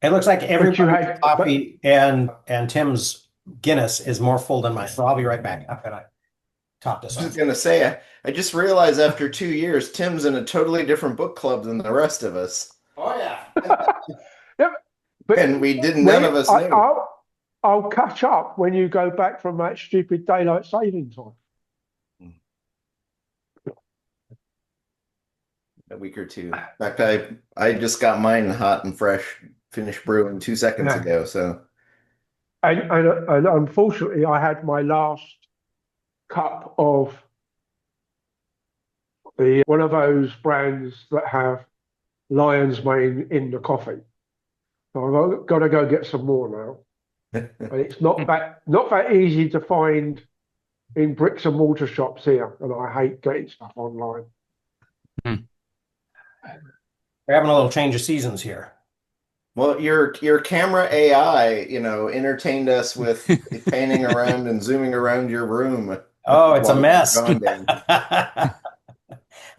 It looks like but you everybody's had, but coffee and Tim's Guinness is more full than mine. So I'll be right back. I'm gonna top this I was off. gonna say, I just realized after 2 years, Tim's in a totally different book club than the rest of us, Oh yeah. yeah, but and we didn't. None we, of us knew. I'll catch up when you go back from that stupid daylight saving time. A week or two. In fact, I just got mine hot and fresh, finished brewing 2 seconds Yeah. ago. So And unfortunately, I had my last cup of the one of those brands that have lion's mane in the coffee. So I've got to go get some more now. And it's not that easy to find in bricks and mortar shops here, and I hate getting stuff online. We're having a little change of seasons here. well, your camera AI, entertained us with panning around and zooming around your room Oh, it's a while you were mess. gone, Dan.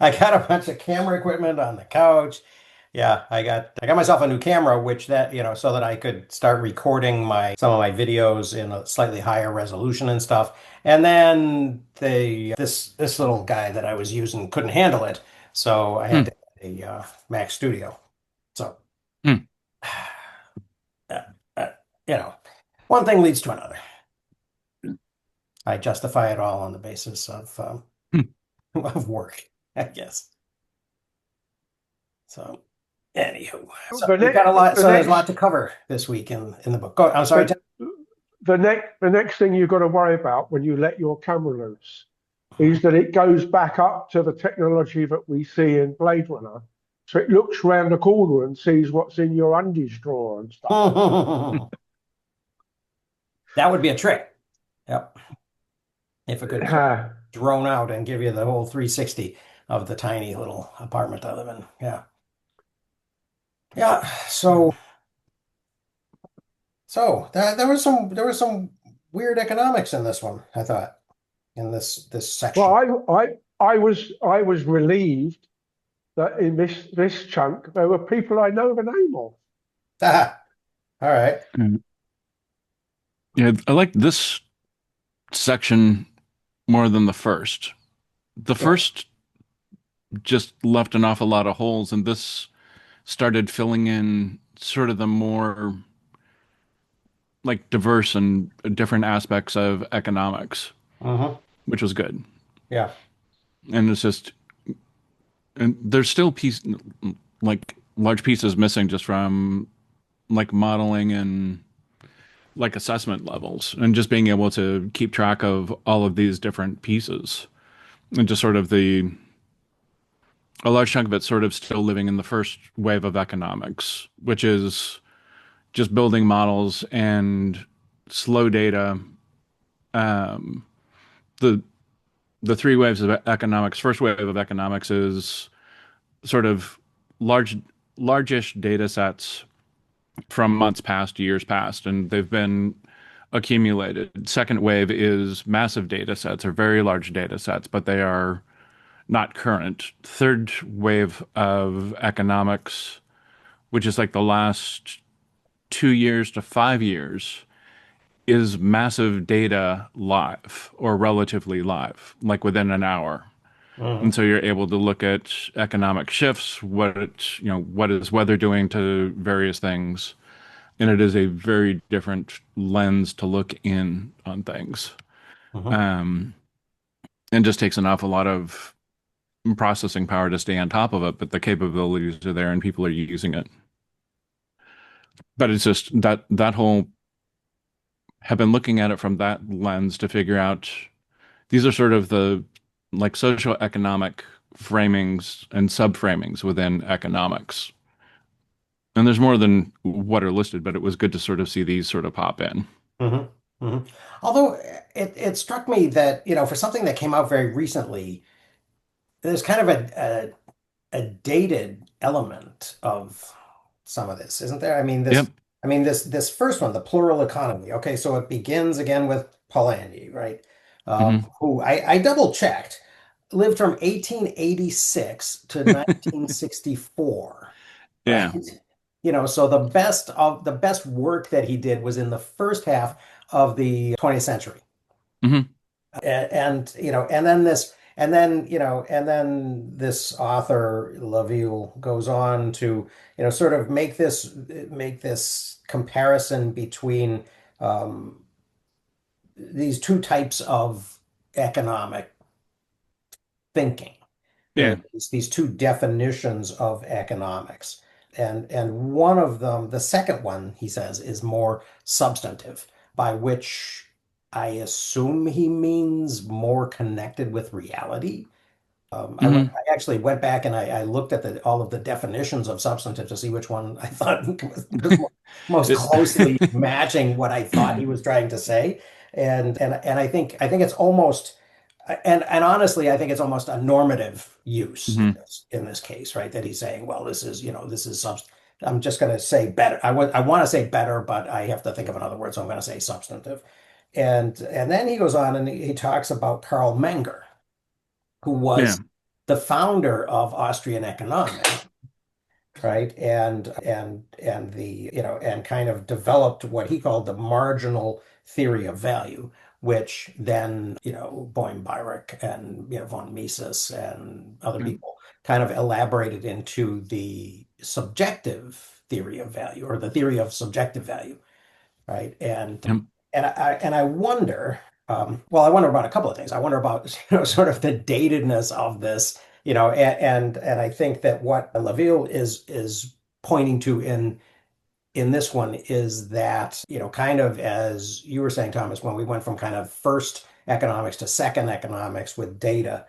I got a bunch of camera equipment on the couch. Yeah, I got myself a new camera, which so that I could start recording my some of my videos in a slightly higher resolution and stuff. And then this little guy that I was using couldn't handle it, so I had Hmm. to get a Mac Studio. So Hmm. uh, uh, you know, one thing leads to another. I justify it all on the basis of Hmm. of work, I guess. So, anywho, so The we've got a next, lot. the So there's a lot next, to cover this week in the book. Go, I'm sorry, Tim. the, the next thing you've got to worry about when you let your camera loose is that it goes back up to the technology that we see in Blade Runner. So it looks round the corner and sees what's in your undies drawer and stuff. That would be a trick. Yep. If it could sort of Uh, drone out and give you the whole 360 of the tiny little apartment I live in. Yeah. Yeah. So there was some weird economics in this one, I thought, in this section. well, I was relieved that in this chunk there were people I know the name of. All right. Mm. Yeah, I like this section more than the first. The Yeah. first just left an awful lot of holes, and this started filling in sort of the more like diverse and different aspects of economics, Uh-huh. which was good. Yeah. And it's just, and there's still like large pieces missing just from like modeling and like assessment levels, and just being able to keep track of all of these different pieces, and just sort of a large chunk of it sort of still living in the first wave of economics, which is just building models and slow data. Um, the the three waves of economics. First wave of economics is sort of large, largish data sets from months past, years past, and they've been accumulated. Second wave is massive data sets or very large data sets, but they are not current. Third wave of economics, which is like the last 2 years to 5 years, is massive data live or relatively live, like within an hour. Uh-huh. And so you're able to look at economic shifts, what is weather doing to various things. And it is a very different lens to look in on things. Uh-huh. Um, and just takes an awful lot of processing power to stay on top of it, but the capabilities are there and people are using it. But it's just that whole have been looking at it from that lens to figure out these are sort of the like social economic framings and subframings within economics. And there's more than what are listed, but it was good to sort of see these sort of pop in. Uh-huh. Uh-huh. Although it struck me that, for something that came out very recently, there's kind of a dated element of some of this, isn't there? I mean, Yep. this first one, the plural economy. Okay, so it begins again with Polanyi, right? Hmm. Who I double checked, lived from 1886 to 1964, Yeah. right? so the best work that he did was in the first half of the 20th century. Hmm. And then this author Laville goes on to, sort of make this comparison between um, these two types of economic thinking, Yeah. these two definitions of economics. And one of them, the second one, he says, is more substantive, by which I assume he means more connected with reality. Hmm. I actually went back and I looked at all of the definitions of substantive to see which one I thought was most It, closely matching what I thought he was trying to say. And I think it's almost, and honestly, I think it's almost a normative use Mhm. in this case, right? That he's saying, well, this is I'm just going to say better. I want to say better, but I have to think of another word, so I'm going to say substantive. And then he goes on and he talks about Karl Menger, who Yeah. was the founder of Austrian economics, right? And kind of developed what he called the marginal theory of value, which then, Boehm Baruch and, von Mises and other Yeah. people kind of elaborated into the subjective theory of value, or the theory of subjective value, right? And I wonder, well, I wonder about a couple of things. I wonder about, sort of the datedness of this, and I think that what Laville is pointing to in this one is that, kind of as you were saying, Thomas, when we went from kind of first economics to second economics with data,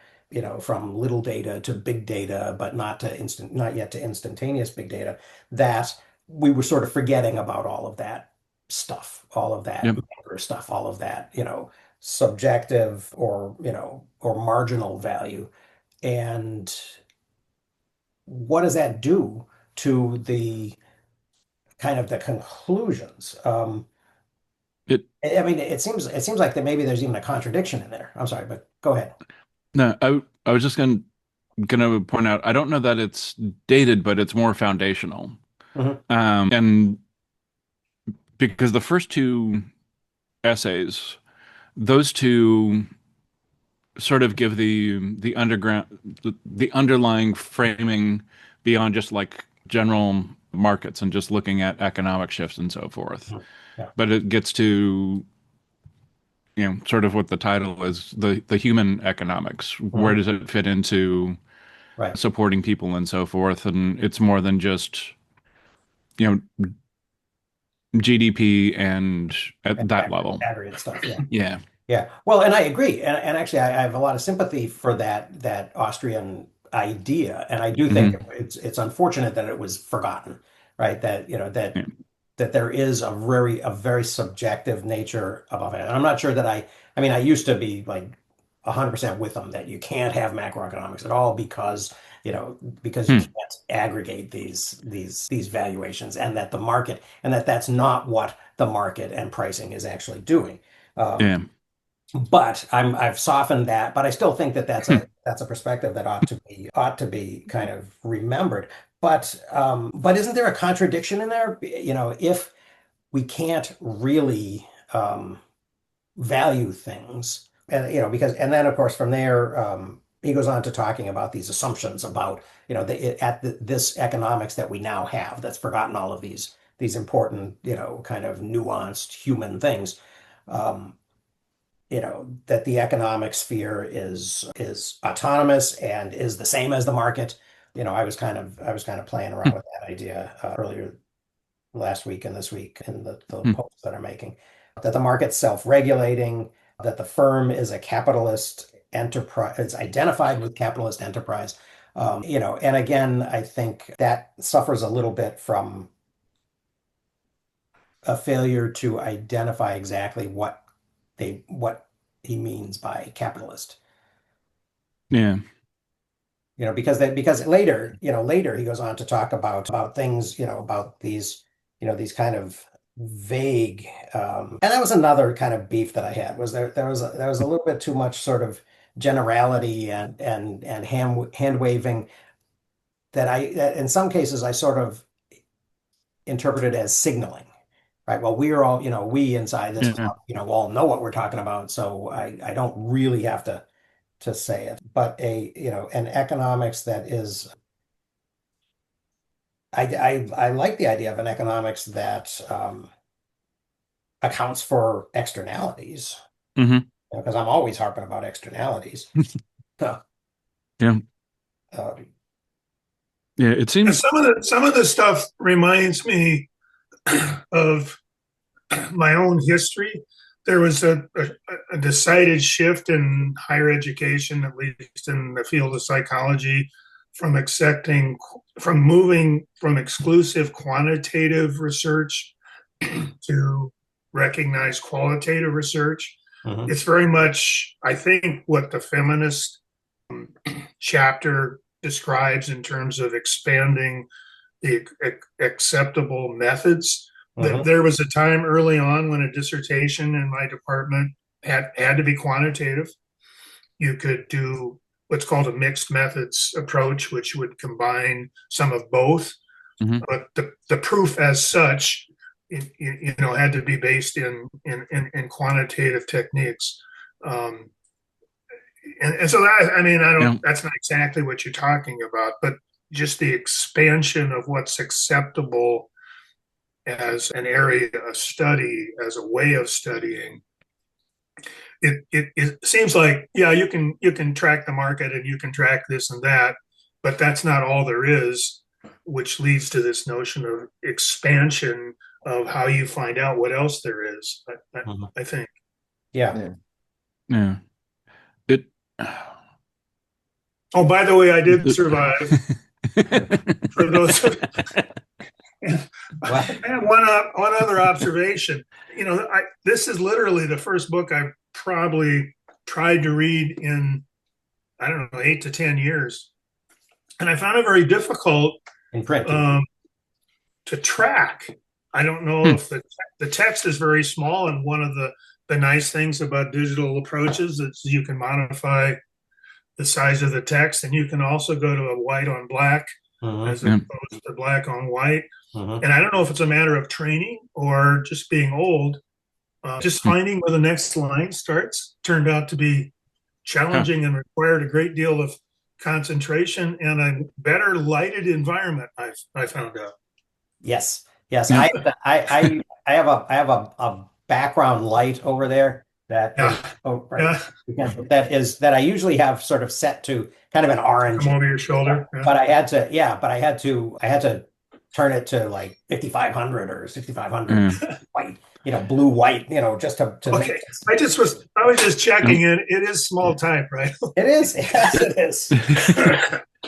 from little data to big data, but not yet to instantaneous big data, that we were sort of forgetting about all of that stuff, all of that Yep. macro stuff, all of that, subjective or marginal value. And what does that do to the kind of the conclusions? It I mean, it seems like that maybe there's even a contradiction in there. I'm sorry, but go ahead. no, I was just gonna point out I don't know that it's dated, but it's more foundational. Hmm. And because the first two essays, those two sort of give the underground the underlying framing beyond just like general markets and just looking at economic shifts and so forth. Yeah. But it gets to, sort of what the title is, the human economics. Where Hmm. does it fit into Right. supporting people and so forth? And it's more than just, you know, GDP and at that level. Aggregate stuff. Yeah. Yeah. Yeah. Well, and I agree. And actually, I have a lot of sympathy for that Austrian idea. And I do think Hmm. it's unfortunate that it was forgotten, right? That, Yeah. that there is a very subjective nature about it. And I'm not sure that I mean, I used to be like 100% with them that you can't have macroeconomics at all because you Hmm. can't aggregate these valuations, and that the market, and that's not what the market and pricing is actually doing. Um, Yeah. but I've softened that, but I still think that that's Hmm. a perspective that ought to be kind of remembered. But isn't there a contradiction in there? If we can't really value things, and and then of course from there, he goes on to talking about these assumptions about, this economics that we now have, that's forgotten all of these important, kind of nuanced human things. Um, that the economic sphere is autonomous and is the same as the market. I was kind of playing around with that idea earlier last week and this week in the Hmm. posts that I'm making, that the market's self-regulating, that the firm is a capitalist enterprise, it's identified with capitalist enterprise. And again, I think that suffers a little bit from a failure to identify exactly what he means by capitalist. Yeah. Because later he goes on to talk about things, about these kind of vague, and that was another kind of beef that I had, was there was a little bit too much sort of generality and hand waving, that in some cases I sort of interpreted as signaling, right? Well, we are all, we inside this Yeah. club, all know what we're talking about, so I don't really have to say it. But an economics that is, I like the idea of an economics that accounts for externalities, Hmm. because I'm always harping about externalities. So, Yeah. uh, Yeah. It And seems. some of the stuff reminds me of my own history. There was a decided shift in higher education, at least in the field of psychology, from accepting, from moving from exclusive quantitative research to recognize qualitative research. mhm, It's very much, I think, what the feminist chapter describes in terms of expanding the acceptable methods. mhm, There was a time early on when a dissertation in my department had to be quantitative. You could do what's called a mixed methods approach, which would combine some of both. Mhm. But the proof as such, had to be based in quantitative techniques. Um, and so that, I mean, I don't, Yeah. that's not exactly what you're talking about, but just the expansion of what's acceptable as an area of study, as a way of studying. It seems like, yeah, you can track the market and you can track this and that, but that's not all there is, which leads to this notion of expansion of how you find out what else there is. mhm. I think. Yeah. Yeah. Yeah. It. Oh, by the way, I did survive. For those, I Well, have one other observation. This is literally the first book I've probably tried to read in, I don't know, 8 to 10 years, and I found it very difficult in print. um, to track. I don't know Hmm. if the text is very small, and one of the nice things about digital approaches is you can modify the size of the text, and you can also go to a white on black Hmm. as Yeah. opposed to black on white. Hmm. And I don't know if it's a matter of training or just being old. Just Hmm. finding where the next line starts turned out to be Huh. challenging and required a great deal of concentration and a better lighted environment. I found out. Yes. Yes. Yeah. I have a background light over there that Yeah, is, oh, right. yeah. That I usually have sort of set to kind of an Come orange. over your shoulder. Yeah. But I had to turn it to like 5500 or 6500 Yeah. white, blue white, just to make Okay. this. I was just checking in. It is small type, right? It is. Yes, it is.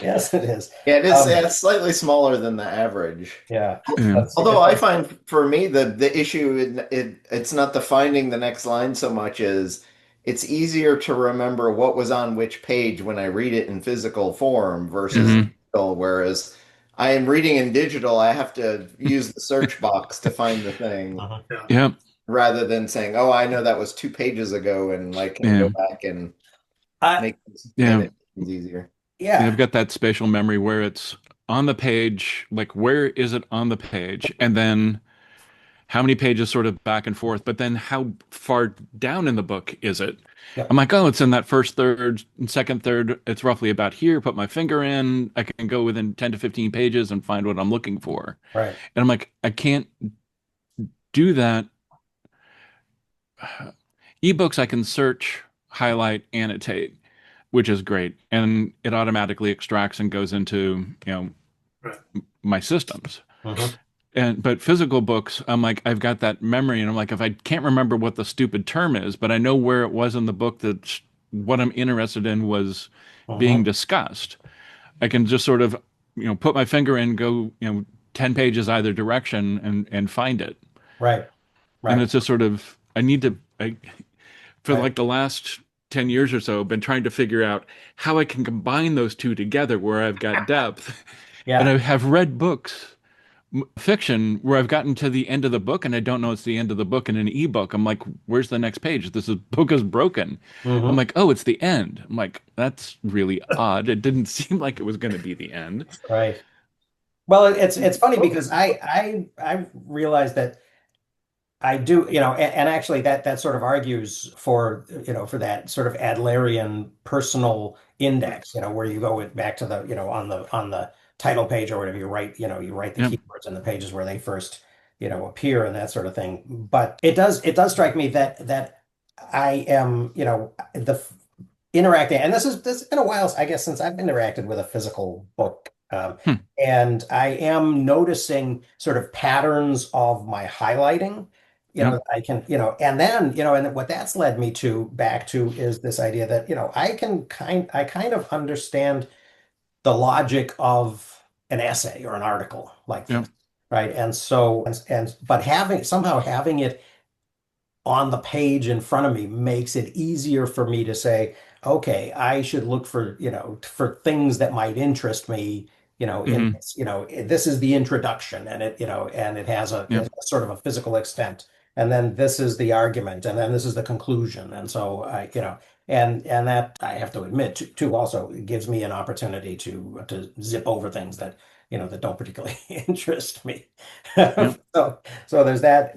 Yes, it is. Yeah, it is. Um, It's slightly smaller than the average. yeah. Yeah. Although I find for me the issue it's not the finding the next line so much as it's easier to remember what was on which page when I read it in physical form versus Hmm. digital. Whereas I am reading in digital, I have to use the search box to find the thing Mhm. Yeah. Yeah. rather than saying, "Oh, I know that was 2 pages ago," and like can Yeah. go back and I, make Yeah. it easier. Yeah. yeah. I've got that spatial memory where it's on the page, like where is it on the page? And then how many pages sort of back and forth, but then how far down in the book is it? I'm Yep. like, oh, it's in that first third and second third. It's roughly about here. Put my finger in. I can go within 10 to 15 pages and find what I'm looking for. Right. And I'm like, I can't do that. Ebooks, I can search, highlight, annotate, which is great. And it automatically extracts and goes into, Right. my systems. Hmm. But physical books, I'm like, I've got that memory, and I'm like, if I can't remember what the stupid term is, but I know where it was in the book that what I'm interested in was being Hmm. discussed, I can just sort of, put my finger in, go, 10 pages either direction and find it. Right. And Right. it's just sort of, for Right. like the last 10 years or so, been trying to figure out how I can combine those two together where I've got depth. And Yeah. I have read books fiction where I've gotten to the end of the book and I don't know it's the end of the book in an ebook. I'm like, where's the next page? Book is broken. I'm Hmm. like, oh, it's the end. I'm like, that's really odd. It didn't seem like it was going to be the end. Right. Well, it's funny because I realized that I do, and actually that sort of argues for, for that sort of Adlerian personal index, where you go back to the, on the title page or whatever, you write the Yep. keywords in the pages where they first, appear and that sort of thing. But it does strike me that I am, the interacting, and this has been a while, I guess, since I've interacted with a physical book. Hmm. And I am noticing sort of patterns of my highlighting, Yep. I can, and then, and what that's led me to back to is this idea that, I kind of understand the logic of an essay or an article like Yep. this, right? And so, but somehow having it on the page in front of me makes it easier for me to say, okay, I should look for, for things that might interest me, in Hmm. this, this is the introduction and and it has Yep. a sort of a physical extent. And then this is the argument, and then this is the conclusion. And so and that I have to admit too also it gives me an opportunity to zip over things that, that don't particularly interest me. Yep. So so there's that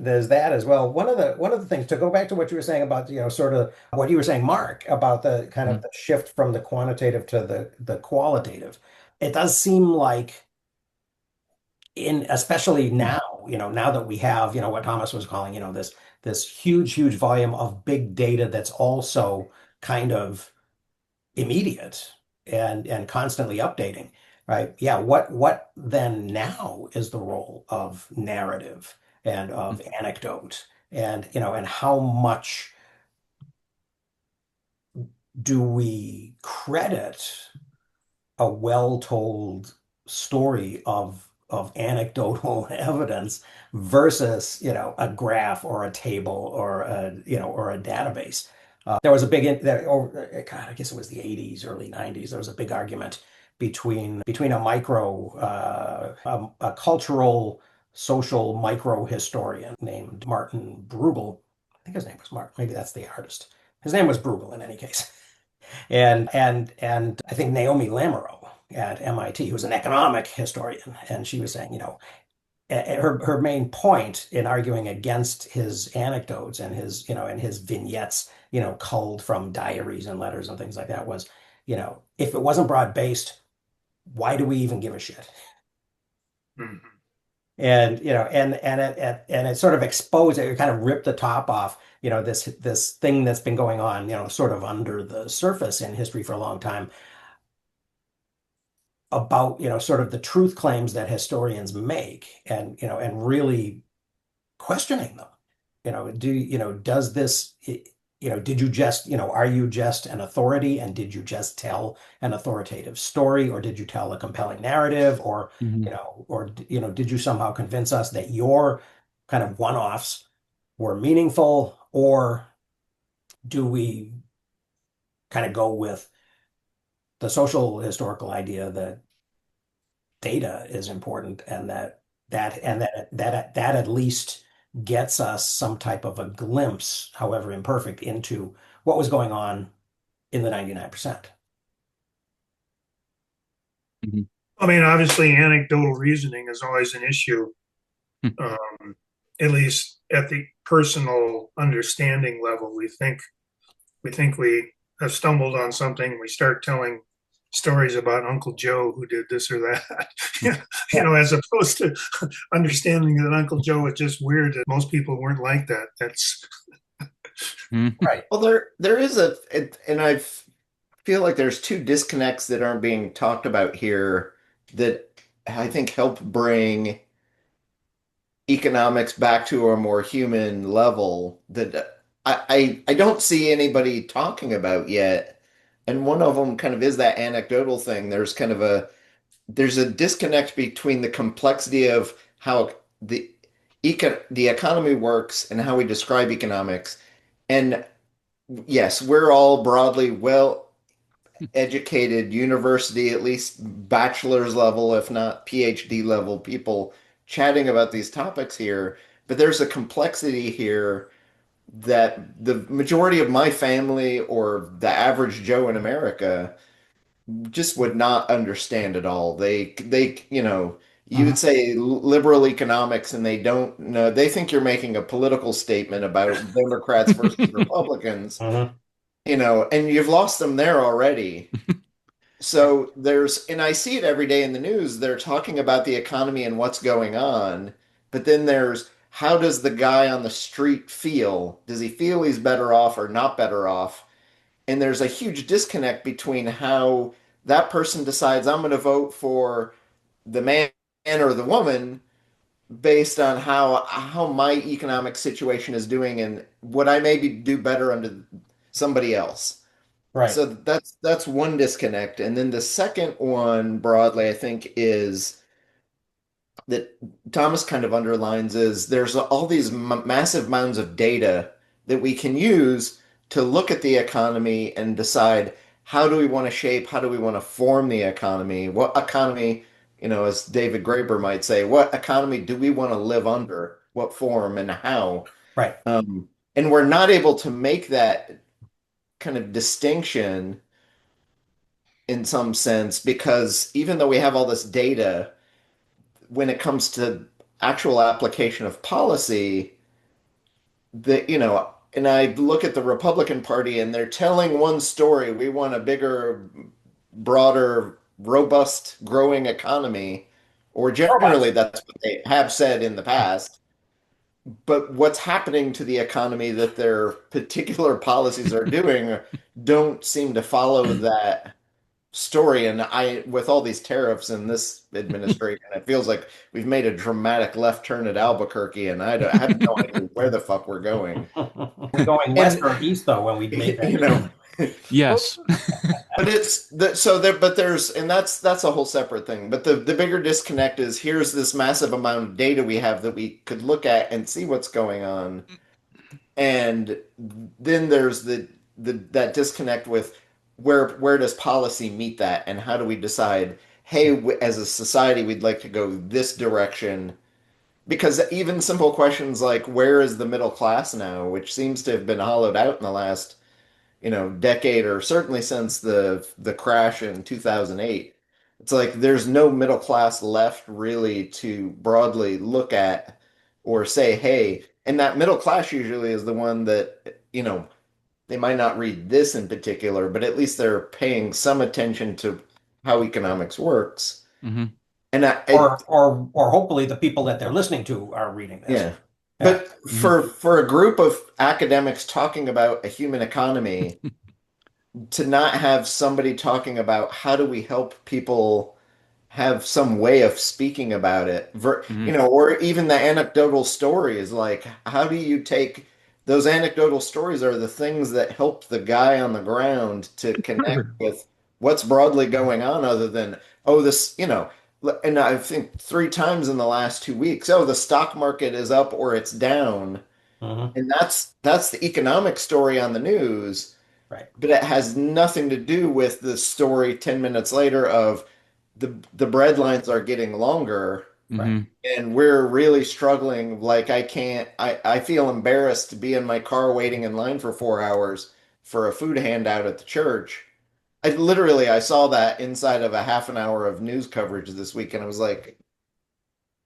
as well. One of the things to go back to what you were saying about, sort of what you were saying, Mark, about the kind of Hmm. the shift from the quantitative to the qualitative. It does seem like especially now, now that we have, what Thomas was calling, this huge volume of big data that's also kind of immediate and constantly updating, right? Yeah, what then now is the role of narrative and of anecdote and and how much do we credit a well-told story of anecdotal evidence versus, a graph or a table or or a database. There was a big God, I guess it was the 80s, early 90s. There was a big argument between a cultural social micro historian named Martin Bruegel. I think his name was Mark. Maybe that's the artist. His name was Bruegel in any case. And I think Naomi Lamoureux at MIT, who's an economic historian, and she was saying, her main point in arguing against his anecdotes and his vignettes, culled from diaries and letters and things like that was, if it wasn't broad based, why do we even give a shit? Mhm. And and it sort of exposed it, kind of ripped the top off, this thing that's been going on, sort of under the surface in history for a long time about, sort of the truth claims that historians make and, and really questioning them. Does this, did you just, are you just an authority and did you just tell an authoritative story or did you tell a compelling narrative or, Hmm. did you somehow convince us that your kind of one-offs were meaningful, or do we kind of go with the social historical idea that data is important and that at least gets us some type of a glimpse, however imperfect, into what was going on in the 99%. Hmm. I mean, obviously, anecdotal reasoning is always an issue, um, at least at the personal understanding level. We think we have stumbled on something. We start telling stories about Uncle Joe who did this or that, Yeah, as opposed to understanding that Uncle Joe was just weird. That most people weren't like that. That's Hmm. right. Well, there is and I feel like there's two disconnects that aren't being talked about here that I think help bring economics back to a more human level that I don't see anybody talking about yet. And one of them kind of is that anecdotal thing. There's a disconnect between the complexity of how the economy works and how we describe economics. And yes, we're all broadly well educated, university, at least bachelor's level, if not PhD level people chatting about these topics here. But there's a complexity here that the majority of my family or the average Joe in America just would not understand at all. They You would say liberal economics, and they don't know. They think you're making a political statement about Democrats versus Republicans, Hmm. and you've lost them there already. So and I see it every day in the news. They're talking about the economy and what's going on, but then there's how does the guy on the street feel? Does he feel he's better off or not better off? And there's a huge disconnect between how that person decides I'm going to vote for the man or the woman based on how my economic situation is doing and what I maybe do better under somebody else. Right. So that's one disconnect. And then the second one broadly, I think, is that Thomas kind of underlines is there's all these massive mounds of data that we can use to look at the economy and decide how do we want to shape, how do we want to form the economy, what economy, as David Graeber might say, what economy do we want to live under, what form and how. Right. And we're not able to make that kind of distinction in some sense because even though we have all this data, when it comes to actual application of policy, and I look at the Republican Party and they're telling one story. We want a bigger, broader, robust, growing economy, or generally Robots. that's what they have said in the past. But what's happening to the economy that their particular policies are doing don't seem to follow that story. And with all these tariffs in this administration, it feels like we've made a dramatic left turn at Albuquerque, and I have no idea where the fuck we're going. We're going west And or east though when we made that you know, decision. Well, Yes. but it's the, so there, but there's, and that's a whole separate thing. But the bigger disconnect is here's this massive amount of data we have that we could look at and see what's going on. And then there's the that disconnect with where does policy meet that, and how do we decide, hey, as a society, we'd like to go this direction. Because even simple questions like where is the middle class now, which seems to have been hollowed out in the last, decade or certainly since the crash in 2008. It's like there's no middle class left really to broadly look at or say, hey, and that middle class usually is the one that, they might not read this in particular, but at least they're paying some attention to how economics works. Hmm. And Or hopefully the people that they're listening to are reading this. yeah. Yeah. But Hmm. for a group of academics talking about a human economy, to not have somebody talking about how do we help people have some way of speaking about it, Hmm. or even the anecdotal stories, like how do you take those anecdotal stories are the things that help the guy on the ground to connect with what's broadly going on other than, oh, this, and I think three times in the last 2 weeks, oh, the stock market is up or it's down. Hmm. And that's the economic story on the news, Right. but it has nothing to do with the story 10 minutes later of the bread lines are getting longer Right. Hmm. and we're really struggling. Like I feel embarrassed to be in my car waiting in line for 4 hours for a food handout at the church. I saw that inside of a half an hour of news coverage this week and I was like,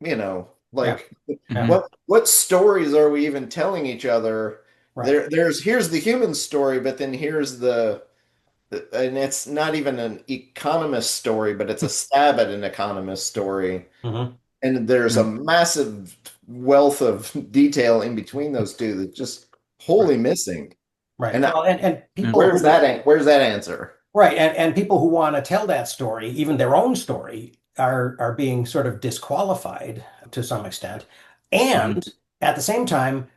Yeah. like Yeah. Hmm. what stories are we even telling each other? Right. Here's the human story, but then here's and it's not even an economist story, but it's a stab at an economist story. Hmm. And there's a massive wealth of detail in between those two that's just Right. wholly missing. Right. And Well, and Yeah. people who where's that answer? right, and people who want to tell that story, even their own story, are being sort of disqualified to some extent. Hmm. And at the same time,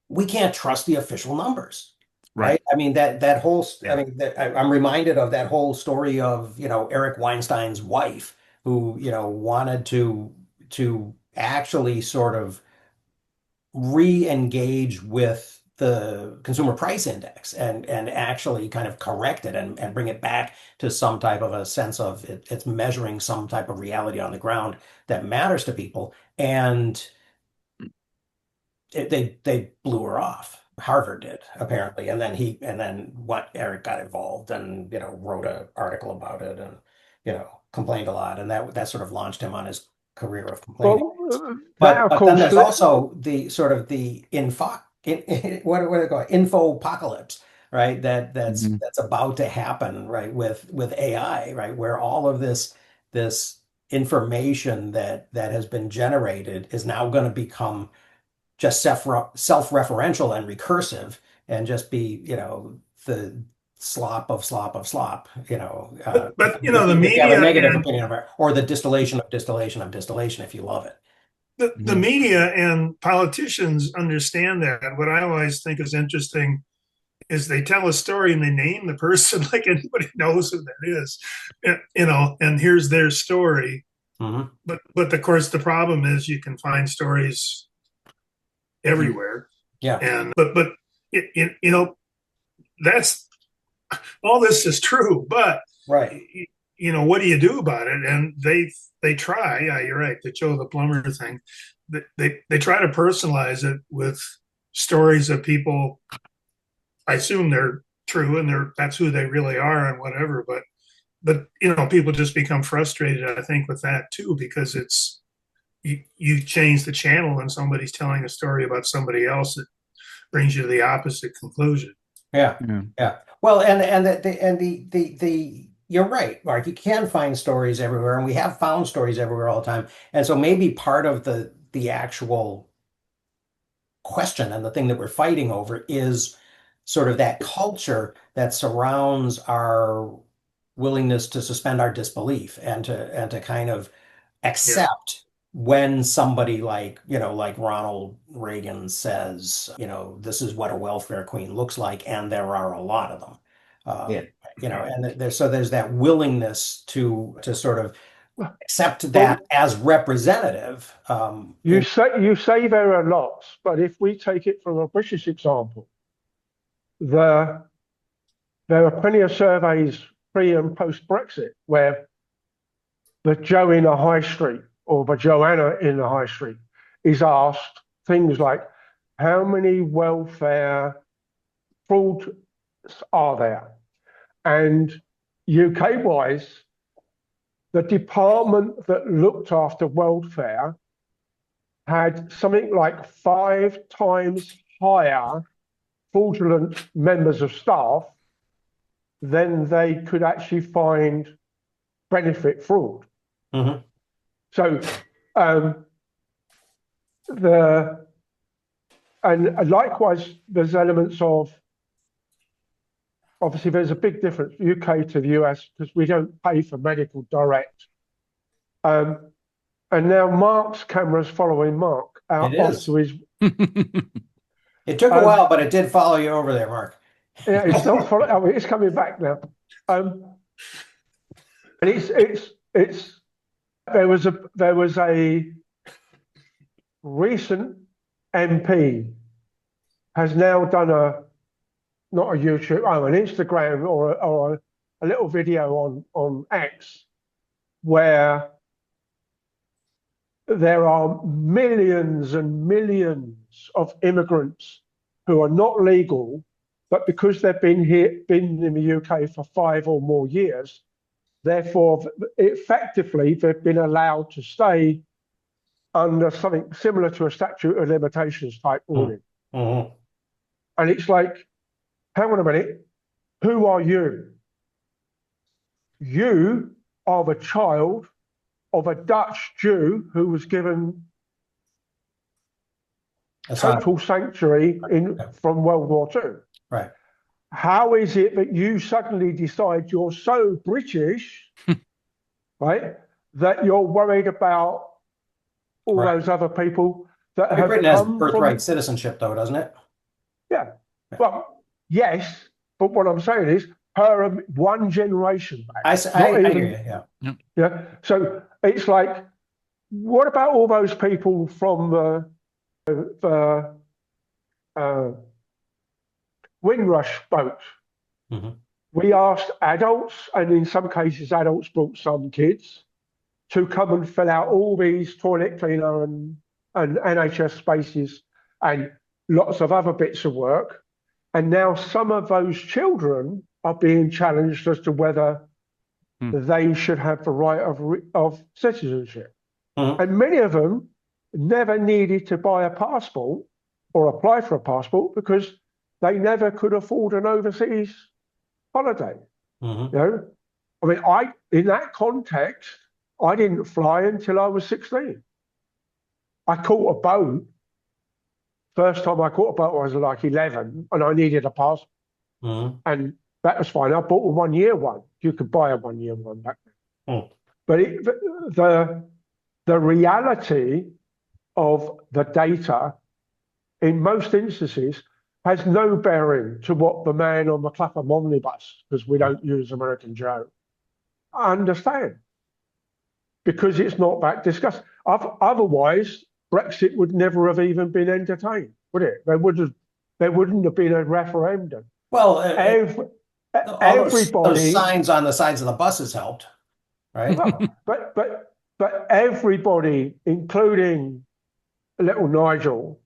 we can't trust the official numbers, Right. right? I mean that whole I Yeah. mean I'm reminded of that whole story of, Eric Weinstein's wife who, wanted to actually sort of re-engage with the consumer price index and actually kind of correct it and bring it back to some type of a sense of it's measuring some type of reality on the ground that matters to people. And they blew her off. Harvard did apparently, and then what Eric got involved and wrote an article about it and complained a lot, and that sort of launched him on his career of complaining. Well, that But of then course, there's also the sort of the what do they call it? Info apocalypse, right? Mhm. That's about to happen, right? With AI, right? Where all of this information that has been generated is now going to become just self-referential and recursive and just be, the slop of slop of slop, but you know, the if you have a media negative and opinion of it, or the distillation of distillation of distillation, if you love it. the Mhm. media and politicians understand that. What I always think is interesting is they tell a story and they name the person like anybody knows who that is, and here's their story. Hmm. But of course the problem is you can find stories everywhere, Yeah, and but that's all this is true, but right. what do you do about it? And they try. Yeah, you're right. The Joe the plumber thing. They try to personalize it with stories of people. I assume they're true and that's who they really are and whatever. But people just become frustrated. I think with that too because it's you change the channel and somebody's telling a story about somebody else that brings you to the opposite conclusion. Yeah, Yeah. yeah. Well, and the you're right, Mark. You can find stories everywhere, and we have found stories everywhere all the time. And so maybe part of the actual question and the thing that we're fighting over is sort of that culture that surrounds our willingness to suspend our disbelief and to kind of Yeah. accept when somebody like Ronald Reagan says, this is what a welfare queen looks like, and there are a lot of them. Yeah. And there's that willingness to sort of accept that well, as representative. you say there are lots, but if we take it from a British example, the there are plenty of surveys pre and post Brexit where the Joe in the high street or the Joanna in the high street is asked things like, how many welfare frauds are there? And UK wise, the department that looked after welfare had something like 5 times higher fraudulent members of staff than they could actually find benefit fraud. Mhm. So um, the and likewise, there's elements of obviously there's a big difference UK to the US because we don't pay for medical direct. Um, and now Mark's camera's following Mark It out is. onto his. It took a Um, while, but it did follow you over there, Mark. yeah, it's not following. I mean, it's coming back now. Um, and it's there was a recent MP has now done not a YouTube, an Instagram or a little video on X where there are millions and millions of immigrants who are not legal, but because they've been in the UK for 5 or more years, therefore effectively they've been allowed to stay under something similar to a statute of limitations type ruling. Mm-hmm. And it's like, hang on a minute, who are you? You are the child of a Dutch Jew who was given total sanctuary from World War II. Right. How is it that you suddenly decide you're so British, right, that you're worried about all Right. those other people that Great have Britain has come birthright from? citizenship, though, doesn't it? Yeah. Well, yes, but what I'm saying is per one generation back, I not hear even. you. Yeah. Yeah. So it's like, what about all those people from the Windrush boat? Mm-hmm. We asked adults, and in some cases, adults brought some kids to come and fill out all these toilet cleaner and NHS spaces and lots of other bits of work. And now some of those children are being challenged as to whether they should have the right of citizenship. Mhm. And many of them never needed to buy a passport or apply for a passport because they never could afford an overseas holiday. Mhm. You know, I mean, I in that context, I didn't fly until I was 16. I caught a boat. First time I caught a boat, I was like 11, and I needed a passport, Mhm. and that was fine. I bought a 1 year one. You could buy a 1 year one back then. Mhm. But the reality of the data in most instances has no bearing to what the man on the Clapham omnibus, because we don't use American Joe, understand because it's not that discussed. Otherwise, Brexit would never have even been entertained, would it? There wouldn't have been a referendum. Well, Every, all those everybody, signs on the sides of the buses helped, right? well, but everybody, including little Nigel,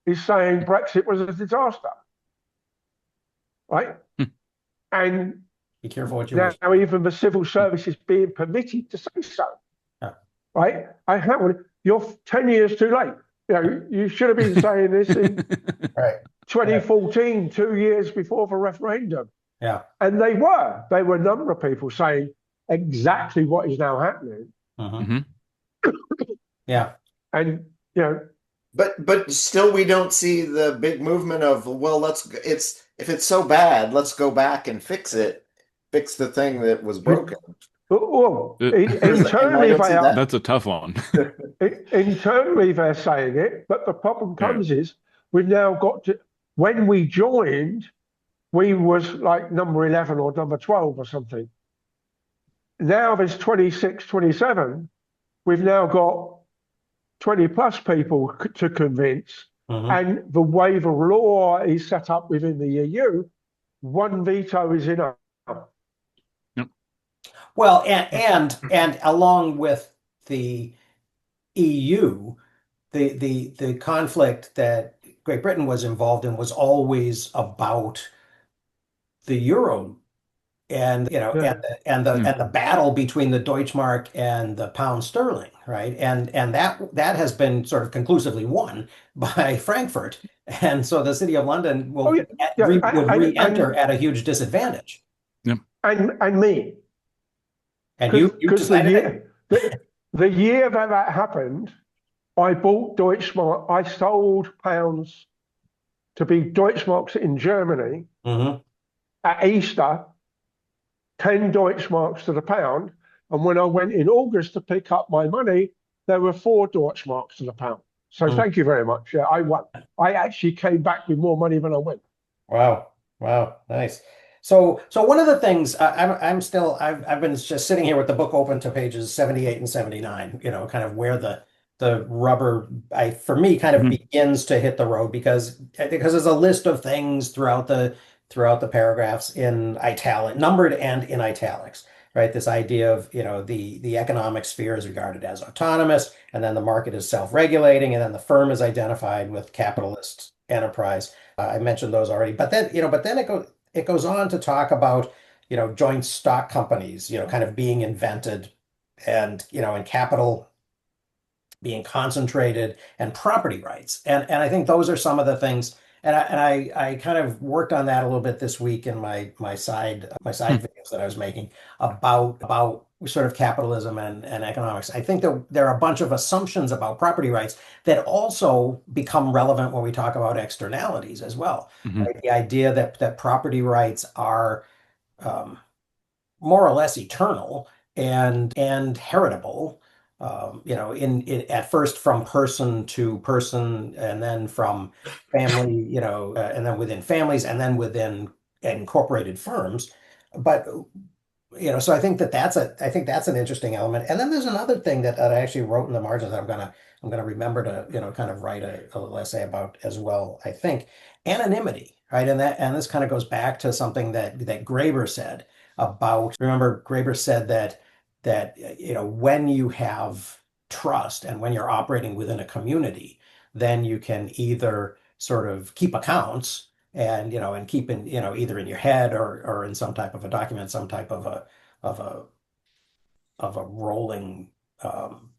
is saying Brexit was a disaster, right? And Be careful what you now wish. even the civil service is being permitted to say so, Yeah. right? You're 10 years too late. You should have been saying this in Right. Right. 2014, 2 years before the referendum. Yeah. And they were. There were a number of people saying exactly what is now happening. Mhm. Mhm. Yeah. And, you know, But still we don't see the big movement of, well, it's if it's so bad, let's go back and fix it, fix the thing that was broken. well, Uh, And I internally don't see they are. that. That's a tough one. Internally, they're saying it, but the problem Yeah. comes is we've now got to. When we joined, we was like number 11 or number 12 or something. Now there's 26, 27. We've now got 20 plus people to convince, Mhm. and the way the law is set up within the EU, one veto is enough. Yep. Well, and along with the EU, the conflict that Great Britain was involved in was always about the euro and Yeah, Yeah. and the battle between the Deutschmark and the pound sterling, right? And that has been sort of conclusively won by Frankfurt, and so the City of London oh will yeah, yeah, would re-enter at a huge disadvantage. Yep. and me, And you because decided that. the year that happened, I bought Deutschmark. I sold pounds to be Deutschmarks in Germany Hmm. at Easter, 10 Deutschmarks to the pound. And when I went in August to pick up my money, there were 4 Deutschmarks to the pound. So thank you very much. Yeah, I won. I actually came back with more money than I went. Wow. Wow. Nice. So one of the things I'm still I've been just sitting here with the book open to pages 78 and 79, kind of where the rubber for me kind of Mhm. begins to hit the road because there's a list of things throughout the paragraphs in italic, numbered and in italics, right? This idea of, the economic sphere is regarded as autonomous, and then the market is self-regulating, and then the firm is identified with capitalist enterprise. I mentioned those already, but then it goes on to talk about, joint stock companies, kind of being invented and capital being concentrated and property rights. And I think those are some of the things. And I kind of worked on that a little bit this week in my side Hmm. videos that I was making about sort of capitalism and economics. I think there are a bunch of assumptions about property rights that also become relevant when we talk about externalities as well. Mhm. Right? The idea that property rights are um, more or less eternal and heritable. In at first from person to person, and then from family, and then within families, and then within incorporated firms. But so I think that's an interesting element. And then there's another thing that I actually wrote in the margins that I'm gonna remember to, kind of write a little essay about as well, I think. Anonymity, right? And this kind of goes back to something that Graeber said about, remember Graeber said that when you have trust and when you're operating within a community, then you can either sort of keep accounts and keep in, either in your head or in some type of a document, some type of a of a rolling um,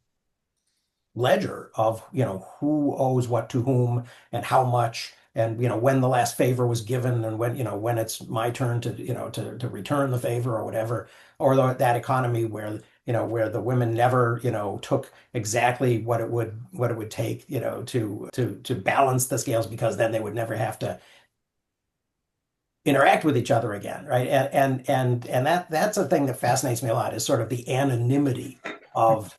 ledger of, who owes what to whom and how much, and, when the last favor was given, and when, when it's my turn to, to return the favor or whatever, or that economy where, where the women never, took exactly what it would take, to balance the scales, because then they would never have to interact with each other again, right? And that's a thing that fascinates me a lot, is sort of the anonymity of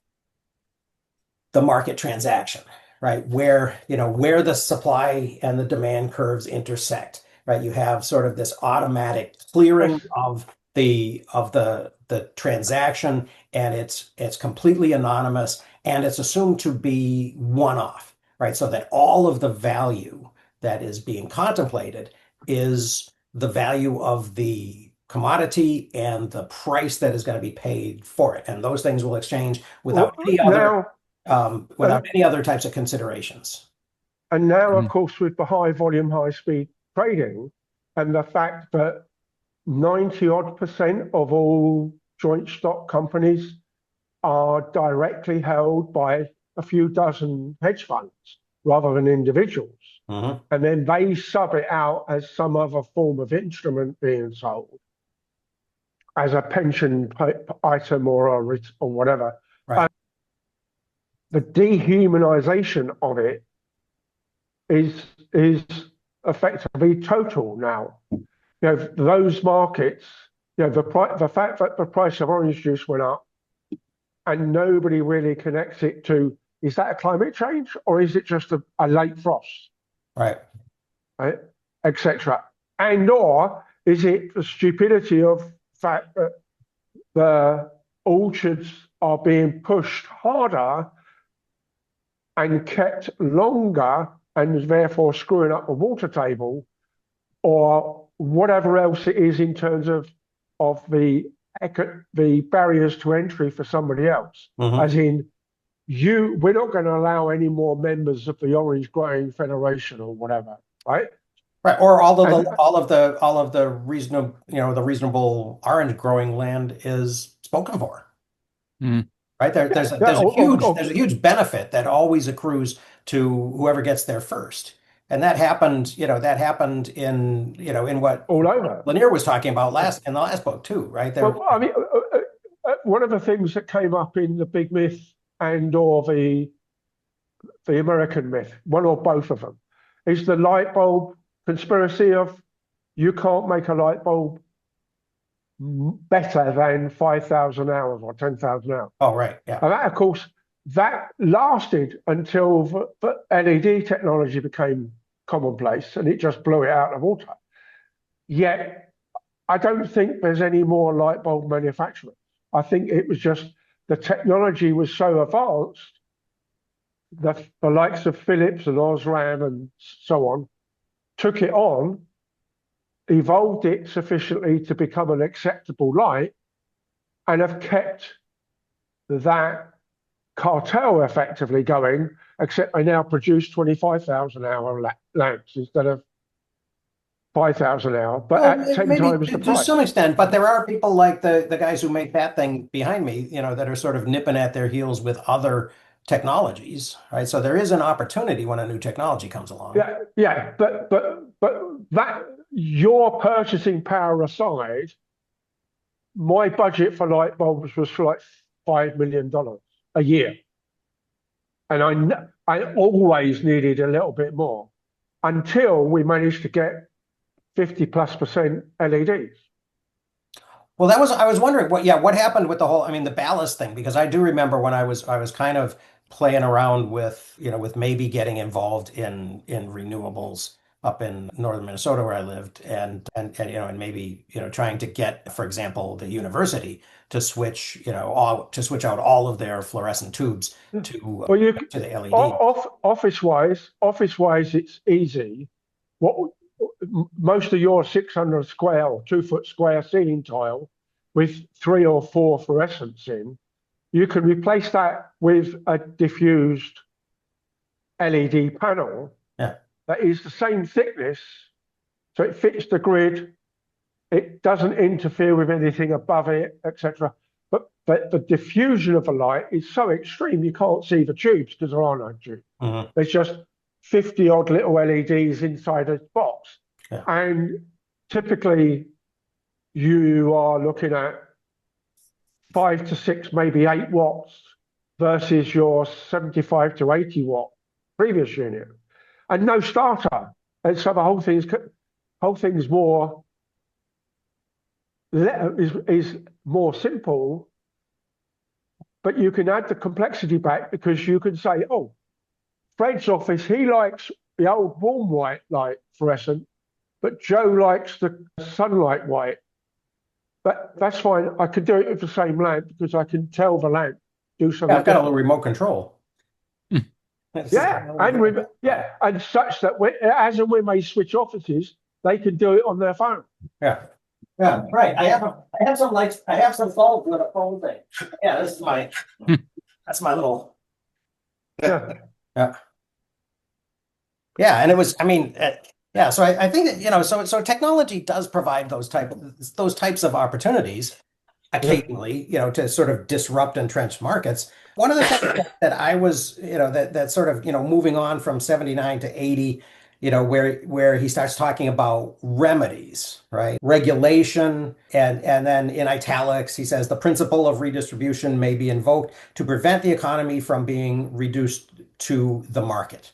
the market transaction, right? Where the supply and the demand curves intersect, right? You have sort of this automatic clearing Yes. of the transaction, and it's completely anonymous, and it's assumed to be one-off, right? So that all of the value that is being contemplated is the value of the commodity and the price that is going to be paid for it. And those things will exchange without any other Now, without any other types of considerations. and now, of Mhm. course, with the high volume, high speed trading, and the fact that 90 odd percent of all joint stock companies are directly held by a few dozen hedge funds rather than individuals. Mhm. And then they sub it out as some other form of instrument being sold as a pension item or whatever. Right. The dehumanization of it is effectively total now. Those markets, the fact that the price of orange juice went up and nobody really connects it to, is that a climate change or is it just a late frost, Right. right, etc. And or is it the stupidity of fact that the orchards are being pushed harder and kept longer and therefore screwing up the water table, or whatever else it is in terms of the barriers to entry for somebody else. Mhm. As in, we're not going to allow any more members of the Orange Growing Federation or whatever, right? Right. Or And all of the reasonable, the reasonable orange growing land is spoken for. Mhm. Right. yeah, yeah, There's a huge benefit that always accrues to whoever gets there first. And that happened in, in what all over. Lanier was talking about Yeah. in the last book too, right? There. Well, I mean, one of the things that came up in the Big Myth and or the American Myth, one or both of them, is the light bulb conspiracy of you can't make a light bulb better than 5,000 hours or 10,000 hours. Oh, right. Yeah. And that, of course, that lasted until the LED technology became commonplace and it just blew it out of the water. Yet, I don't think there's any more light bulb manufacturers. I think it was just the technology was so advanced that the likes of Philips and Osram and so on took it on, evolved it sufficiently to become an acceptable light, and have kept that cartel effectively going, except they now produce 25,000 hour lamps instead of 5,000 hour, but Well, at 10 maybe times the to price. some extent, but there are people like the guys who make that thing behind me, that are sort of nipping at their heels with other technologies, right? So there is an opportunity when a new technology comes along. Yeah, yeah, but that, your purchasing power aside, my budget for light bulbs was for like $5 million a year, and I always needed a little bit more until we managed to get 50+% LEDs. Well, I was wondering what happened with I mean, the ballast thing, because I do remember when I was kind of playing around with, with maybe getting involved in renewables up in northern Minnesota where I lived, and maybe, trying to get, for example, the university to switch, to switch out all of their fluorescent tubes Well, to the LED. office wise, it's easy. What most of your 600 square or 2 foot square ceiling tile with 3 or 4 fluorescents in, you can replace that with a diffused LED panel Yeah. that is the same thickness, so it fits the grid. It doesn't interfere with anything above it, etc. but the diffusion of the light is so extreme you can't see the tubes because there are no tubes. Mhm. There's just 50 odd little LEDs inside a box. Yeah. And typically you are looking at 5 to 6, maybe 8 watts versus your 75 to 80 watt previous unit, and no starter. And so the whole thing's is more simple, but you can add the complexity back because you can say, oh, Fred's office, he likes the old warm white light fluorescent, but Joe likes the sunlight white. But that's fine. I can do it with the same lamp because I can tell the lamp do Yeah, something I've got a different. little remote control. Hmm. Yeah, and such that as and when they switch offices, they can do it on their phone. Yeah. Yeah, right. I have some lights. I have some bulbs with a phone thing. Yeah, this is that's my little. Yeah. Yeah. Yeah, and it was, I mean, yeah. So I think that, so technology does provide those types of opportunities occasionally, to sort of disrupt entrenched markets. One of the things that I was, that sort of, moving on from 79 to 80, where he starts talking about remedies, right? Regulation, and then in italics, he says the principle of redistribution may be invoked to prevent the economy from being reduced to the market.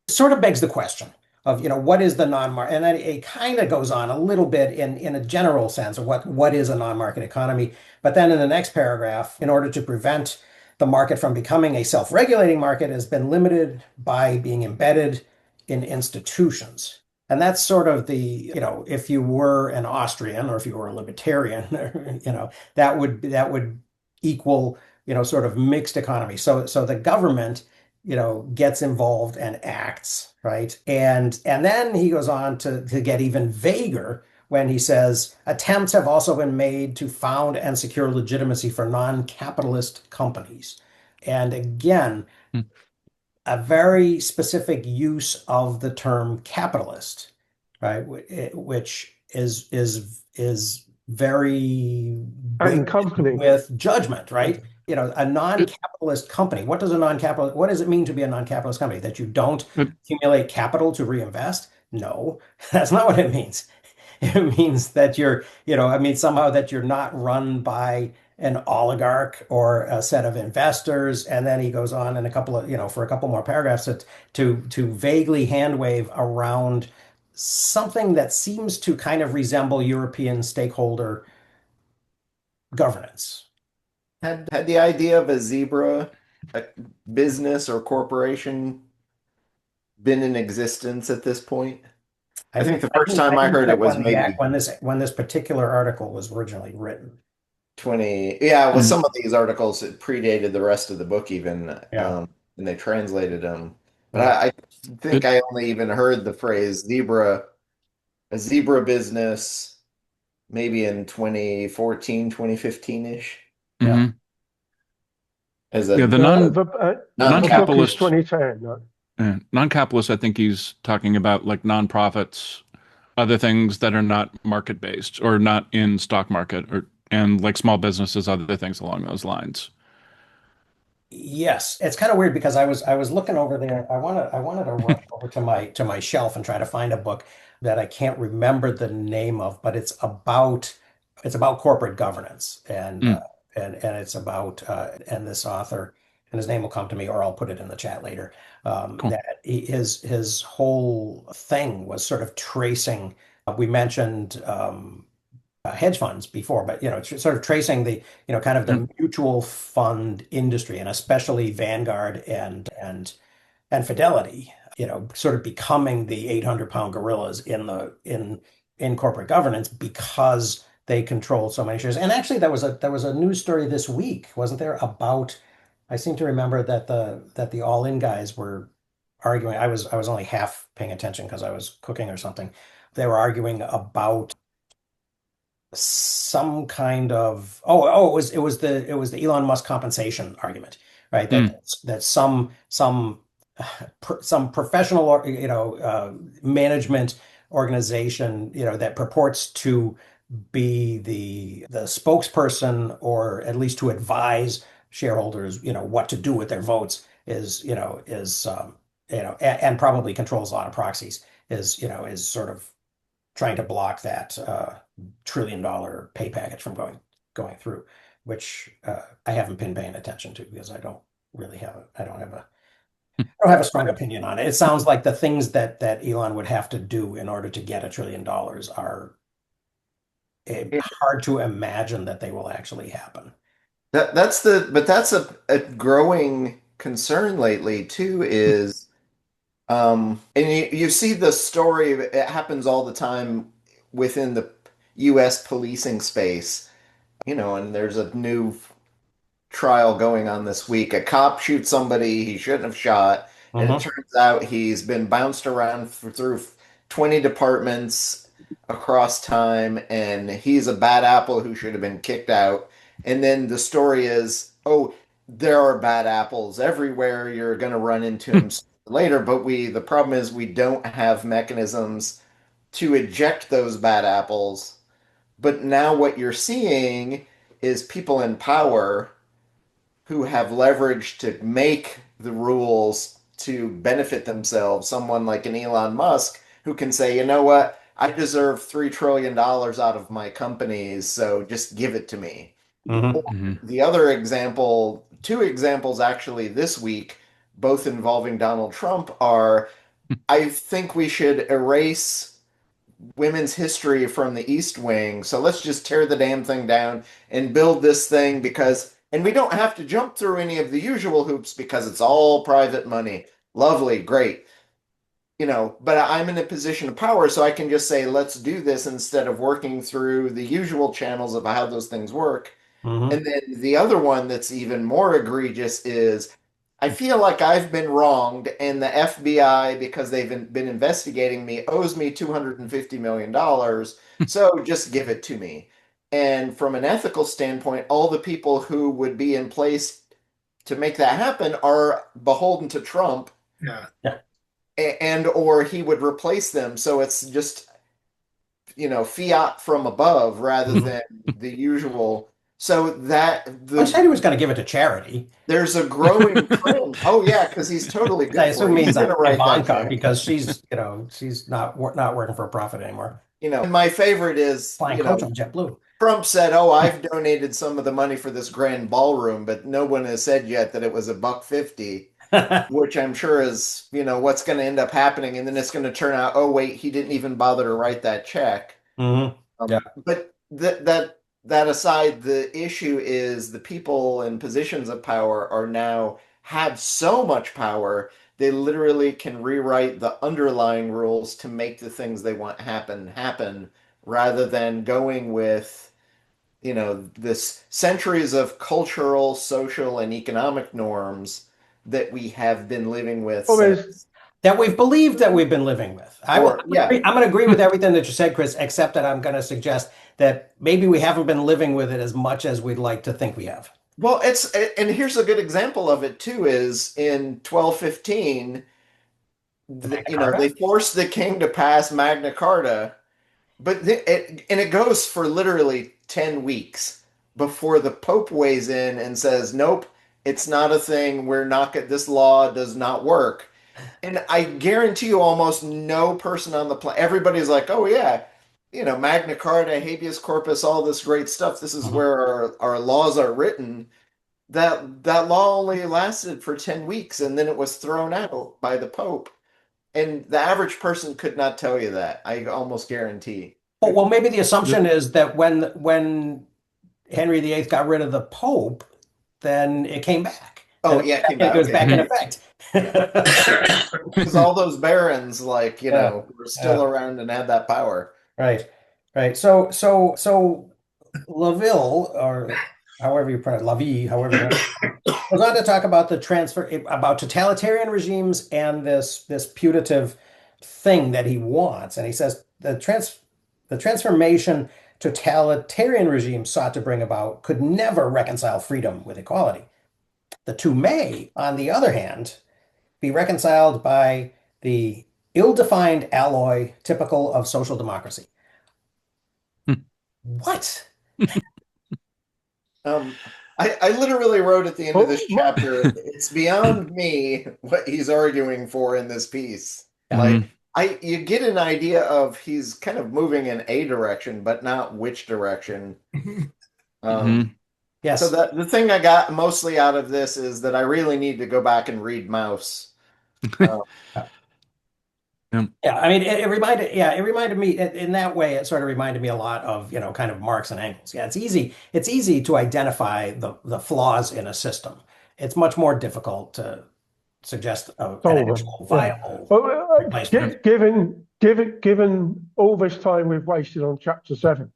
Sort of begs the question of, what is the non-market, and then it kind of goes on a little bit in a general sense of what is a non-market economy. But then in the next paragraph, in order to prevent the market from becoming a self-regulating market, has been limited by being embedded in institutions. And that's sort of if you were an Austrian or if you were a libertarian, that would equal, sort of mixed economy. So the government gets involved and acts, right? And then he goes on to get even vaguer when he says attempts have also been made to found and secure legitimacy for non-capitalist companies. And again, Hmm. a very specific use of the term capitalist, right? Which is very And weighted company. with judgment, right? A non-capitalist company. What does what does it mean to be a non-capitalist company? That you don't But accumulate capital to reinvest? No, that's not what it means. It means that somehow that you're not run by an oligarch or a set of investors. And then he goes on in for a couple more paragraphs to vaguely hand wave around something that seems to kind of resemble European stakeholder governance. Had the idea of a zebra, a business or corporation, been in existence at this point? I think the first I time I didn't heard check it was maybe when this particular article was originally written. 20. Yeah, with Hmm. some of these articles, it predated the rest of the book even, Yeah. and they translated them. But Yeah. I think it, I only even heard the phrase a zebra business, maybe in 2014, 2015-ish, Yeah. mhm. as Yeah, a the The book is non-capitalist. non-capitalist 2010. No? non-capitalist, I think he's talking about like nonprofits, other things that are not market based or not in stock market or and like small businesses, other things along those lines. Yes, it's kind of weird because I was looking over there. I wanted to rush over to my shelf and try to find a book that I can't remember the name of, but it's about corporate governance, and Mm, it's about and this author, and his name will come to me, or I'll put it in the chat later. cool. That his whole thing was sort of tracing. We mentioned hedge funds before, but sort of tracing the kind of Mm, the mutual fund industry, and especially Vanguard and Fidelity, sort of becoming the 800-pound gorillas in corporate governance because they control so many shares. And actually, there was a news story this week, wasn't there, about I seem to remember that the all-in guys were arguing. I was only half paying attention because I was cooking or something. They were arguing about some kind of it was the Elon Musk compensation argument, right? That mm, that some professional or management organization that purports to be the spokesperson, or at least to advise shareholders, what to do with their votes, and probably controls a lot of proxies, is sort of trying to block that $1 trillion pay package from going through, which I haven't been paying attention to because I don't have a strong opinion on it. It sounds like the things that Elon would have to do in order to get $1 trillion are hard to imagine that they will actually happen. That's a growing concern lately too, is and you see the story, it happens all the time within the US policing space, and there's a new trial going on this week. A cop shoots somebody he shouldn't have shot, and it Hmm. turns out he's been bounced around through 20 departments across time, and he's a bad apple who should have been kicked out. And then the story is, oh, there are bad apples everywhere. You're going to run into them later, but the problem is we don't have mechanisms to eject those bad apples. But now what you're seeing is people in power who have leverage to make the rules to benefit themselves. Someone like an Elon Musk who can say, you know what, I deserve $3 trillion out of my companies, so just give it to me. Or Hmm. Hmm. the other example, two examples actually this week, both involving Donald Trump, are I think we should erase women's history from the East Wing. So let's just tear the damn thing down and build this thing and we don't have to jump through any of the usual hoops because it's all private money. Lovely, great. But I'm in a position of power, so I can just say, let's do this instead of working through the usual channels of how those things work. Hmm. And then the other one that's even more egregious is I feel like I've been wronged, and the FBI, because they've been investigating me, owes me $250 million. So just give it to me. And from an ethical standpoint, all the people who would be in place to make that happen are beholden to Trump, Yeah. Yeah. and or he would replace them. So it's just fiat from above rather Hmm. than the usual. So that Well, he said he was going to give it to charity. there's a growing trend. Oh yeah, because he's totally I good for assume it. He's means going to write that Ivanka, check. because she's not working for a profit anymore. And my favorite is, Flying coach on JetBlue. Trump said, "Oh, I've donated some of the money for this grand ballroom," but no one has said yet that it was $1.50, which I'm sure is, what's going to end up happening, and then it's going to turn out, oh wait, he didn't even bother to write that check. Hmm. Yeah. But that aside, the issue is the people in positions of power are now have so much power they literally can rewrite the underlying rules to make the things they want happen rather than going with this centuries of cultural, social, and economic norms that we have been living with Well, there's since That we've believed that we've been living with. or yeah. I'm going to agree with everything that you said, Chris, except that I'm going to suggest that maybe we haven't been living with it as much as we'd like to think we have. Well, and here's a good example of it too is in 1215, Magna they Carta? forced the king to pass Magna Carta, but it goes for literally 10 weeks before the Pope weighs in and says, "Nope, it's not a thing. We're not this law does not work." And I guarantee you almost no person on the planet, everybody's like, "Oh yeah, Magna Carta, habeas corpus, all this great stuff. This is Mhm. where our laws are written." That law only lasted for 10 weeks and then it was thrown out by the Pope. And the average person could not tell you that. I almost guarantee. Well, maybe the the, assumption is that when Henry VIII got rid of the Pope, then it came back. Oh, Then yeah, it came it back. goes Okay, back in yeah. effect. Yeah. Because all those barons, like, Yeah, were still yeah, around and had that power. right, right. So Laville, or however you pronounce Lavie, however you pronounce, goes on to talk about about totalitarian regimes and this putative thing that he wants. And he says the transformation totalitarian regimes sought to bring about could never reconcile freedom with equality. The two may, on the other hand, be reconciled by the ill-defined alloy typical of social democracy. What? Um, I literally wrote at the end of this chapter, it's beyond me what he's arguing for in this piece. Yeah. Like, you get an idea of he's kind of moving in a direction, but not which direction. Um, so Yes. the thing I got mostly out of this is that I really need to go back and read Mouse. Uh, Yeah, I mean, it reminded me in that way. It sort of reminded me a lot of, kind of Marx and Engels. Yeah, it's easy to identify the flaws in a system. It's much more difficult to suggest an Solve them. actual Yeah. viable Well, replacement. given all this time we've wasted on chapter 7,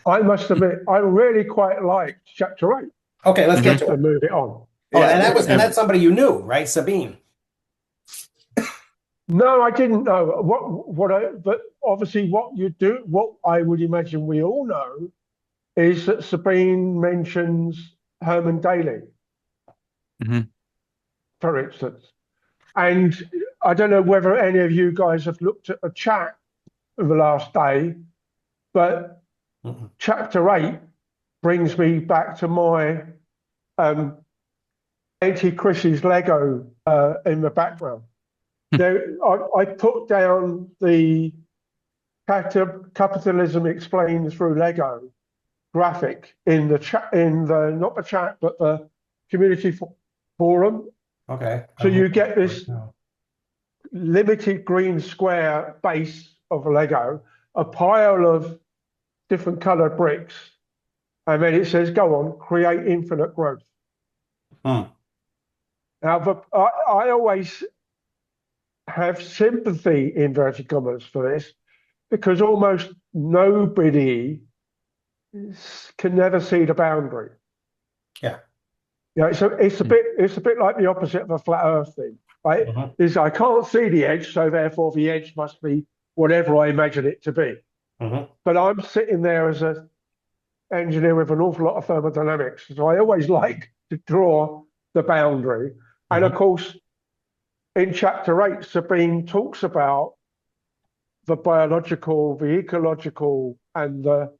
I must admit I really quite liked chapter 8 Okay, let's get to it. and move it on. Oh, yeah, and that's somebody you knew, right? Sabine. No, I didn't know but obviously what I would imagine we all know is that Sabine mentions Herman Daly, for instance. And I don't know whether any of you guys have looked at a chat of the last day, but chapter 8 brings me back to my Auntie Chris's Lego in the background. There, I put down the capitalism explained through Lego graphic in the chat, not the chat, but the community forum. Okay. So you get this limited green square base of Lego, a pile of different colored bricks, and then it says, "Go on, create infinite growth." Hmm. Now, I always have sympathy, inverted commas, for this because almost nobody can never see the boundary. Yeah. Yeah, it's a bit like the opposite of a flat Earth thing, right? Is I can't see the edge, so therefore the edge must be whatever I imagine it to be. But I'm sitting there as an engineer with an awful lot of thermodynamics, so I always like to draw the boundary. And of course, in chapter 8, Sabine talks about the biological, the ecological, and the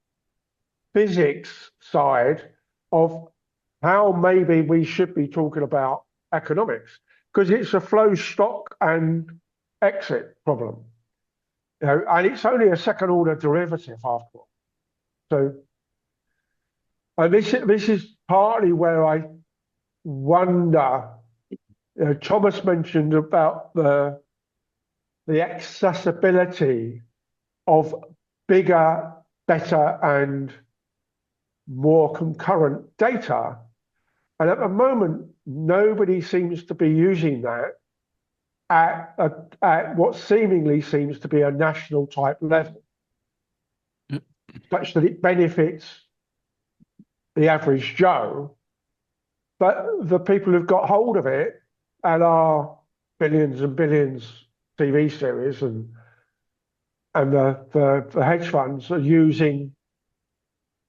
physics side of how maybe we should be talking about economics, because it's a flow, stock, and exit problem. And it's only a second order derivative after all. So, and this is partly where I wonder. Thomas mentioned about the accessibility of bigger, better, and more concurrent data. And at the moment, nobody seems to be using that at what seemingly seems to be a national type level, such that it benefits the average Joe. But the people who've got hold of it and are billions and billions TV series and the hedge funds are using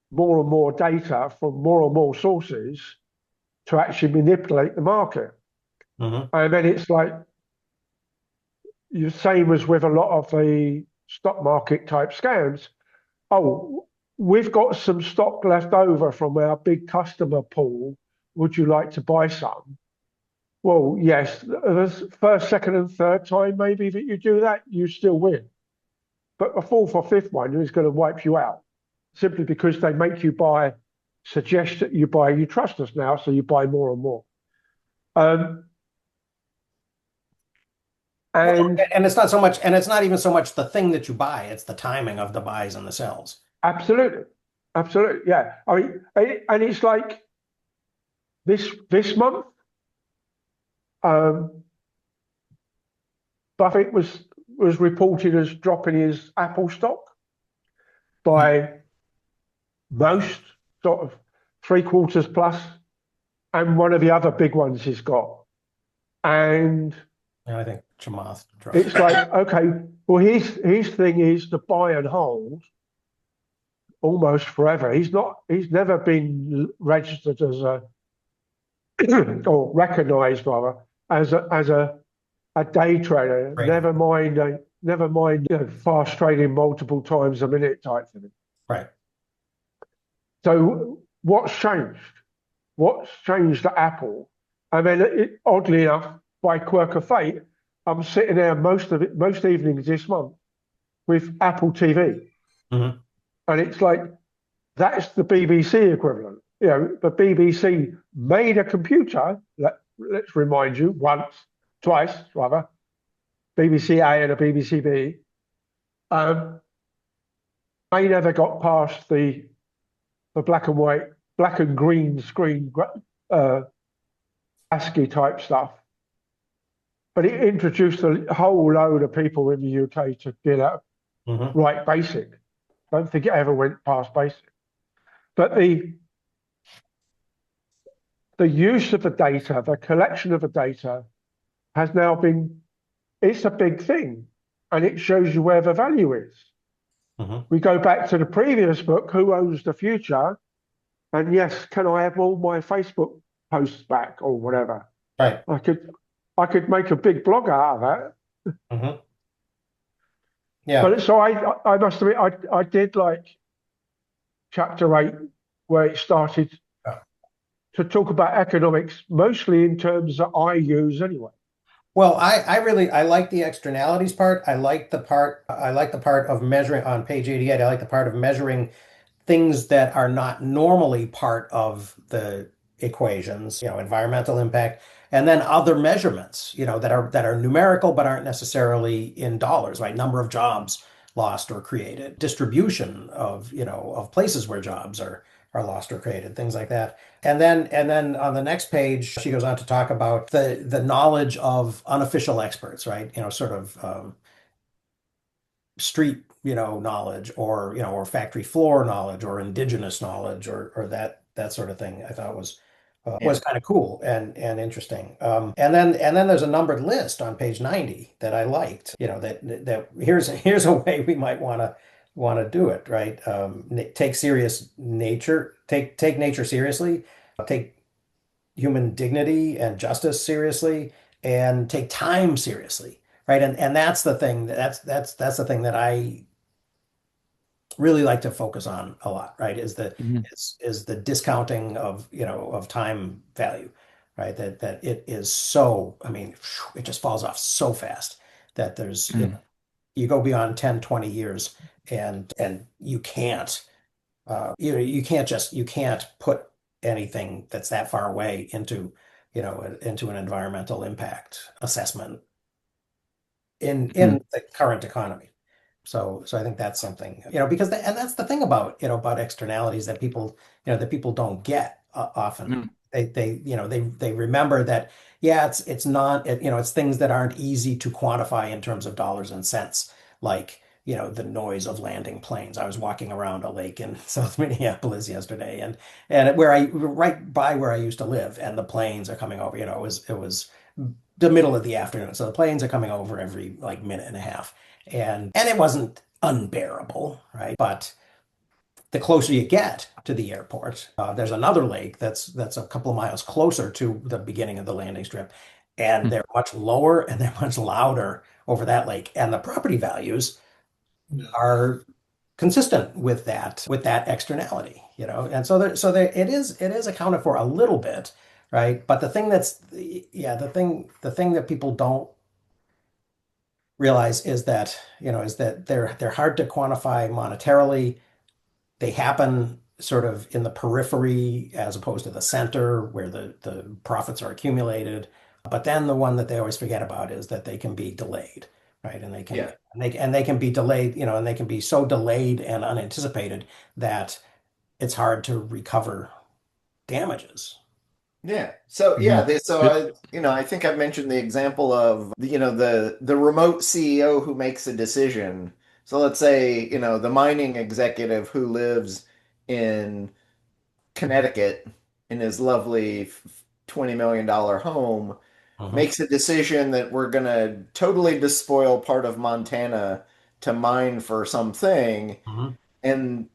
more and more data from more and more sources to actually manipulate the market. And then it's like the same as with a lot of the stock market type scams. Oh, we've got some stock left over from our big customer pool. Would you like to buy some? Well, yes, the first, second, and third time maybe that you do that, you still win. But the fourth or fifth one is going to wipe you out simply because they make you suggest that you buy, you trust us now, so you buy more and more. And it's not so much, and it's not even so much the thing that you buy, it's the timing of the buys and the sells. Absolutely. Yeah. I mean, and it's like this month, Buffett was reported as dropping his Apple stock by most, sort of 3/4 plus, and one of the other big ones he's got. And I think Chamath dropped. it's like, okay, well, his thing is to buy and hold almost forever. He's never been registered as a or recognized rather as a day trader. Never mind fast trading multiple times a minute type thing. Right. So what's changed? What's changed at Apple? And then, oddly enough, by quirk of fate, I'm sitting there most evenings this month with Apple TV, Hmm. and it's like that's the BBC equivalent. You know, the BBC made a computer. Let's remind you, twice rather, BBC A and a BBC B. They never got past the black and white, black and green screen uh, ASCII type stuff. But it introduced a whole load of people in the UK to be able to Hmm. write BASIC. Don't think it ever went past BASIC. But the use of the data, the collection of the data, has now been, it's a big thing. And it shows you where the value is. Hmm. We go back to the previous book, Who Owns the Future? And yes, can I have all my Facebook posts back or whatever? Right. I could make a big blog out of that. Hmm. Yeah. But so I must admit, I did like chapter 8, where it started to talk about economics, mostly in terms that I use anyway. Well, I really I like the externalities part. I like the part of measuring on page 88. I like the part of measuring things that are not normally part of the equations, environmental impact, and then other measurements, that are numerical but aren't necessarily in dollars, right? Number of jobs lost or created, distribution of places where jobs are lost or created, things like that. And then on the next page, she goes on to talk about the knowledge of unofficial experts, right? Sort of street, knowledge, or factory floor knowledge, or indigenous knowledge, or that sort of thing. I thought was Yeah. kind of cool and interesting. And then there's a numbered list on page 90 that I liked. That here's a way we might want to do it, right? Take nature seriously, take human dignity and justice seriously, and take time seriously, right? And that's the thing that I really like to focus on a lot, right? Mhm. Is the discounting of time value, right? That it is so, I mean, it just falls off so fast that there's, Mm. you go beyond 10, 20 years, and you can't you can't put anything that's that far away into an environmental impact assessment in Mm. the current economy. So I think that's something, because and that's the thing about externalities that people don't get often. Mm. They remember that, yeah, it's not, it's things that aren't easy to quantify in terms of dollars and cents, like, the noise of landing planes. I was walking around a lake in South Minneapolis yesterday, and right by where I used to live, and the planes are coming over. It was the middle of the afternoon, so the planes are coming over every like minute and a half, and it wasn't unbearable, right? But the closer you get to the airport, there's another lake that's a couple of miles closer to the beginning of the landing strip, and Mm. they're much lower and they're much louder over that lake, and the property values are consistent with that externality, and so there it is accounted for a little bit, right? But the thing that's yeah the thing that people don't realize is that they're hard to quantify monetarily. They happen sort of in the periphery as opposed to the center where the profits are accumulated. But then the one that they always forget about is that they can be delayed, right? Yeah. And they can be delayed, and they can be so delayed and unanticipated that it's hard to recover damages. Yeah. So yeah, Mhm. so It, I think I've mentioned the example of the remote CEO who makes a decision. So let's say, the mining executive who lives in Connecticut in his lovely $20 million home Hmm. makes a decision that we're going to totally despoil part of Montana to mine for something. Hmm. And,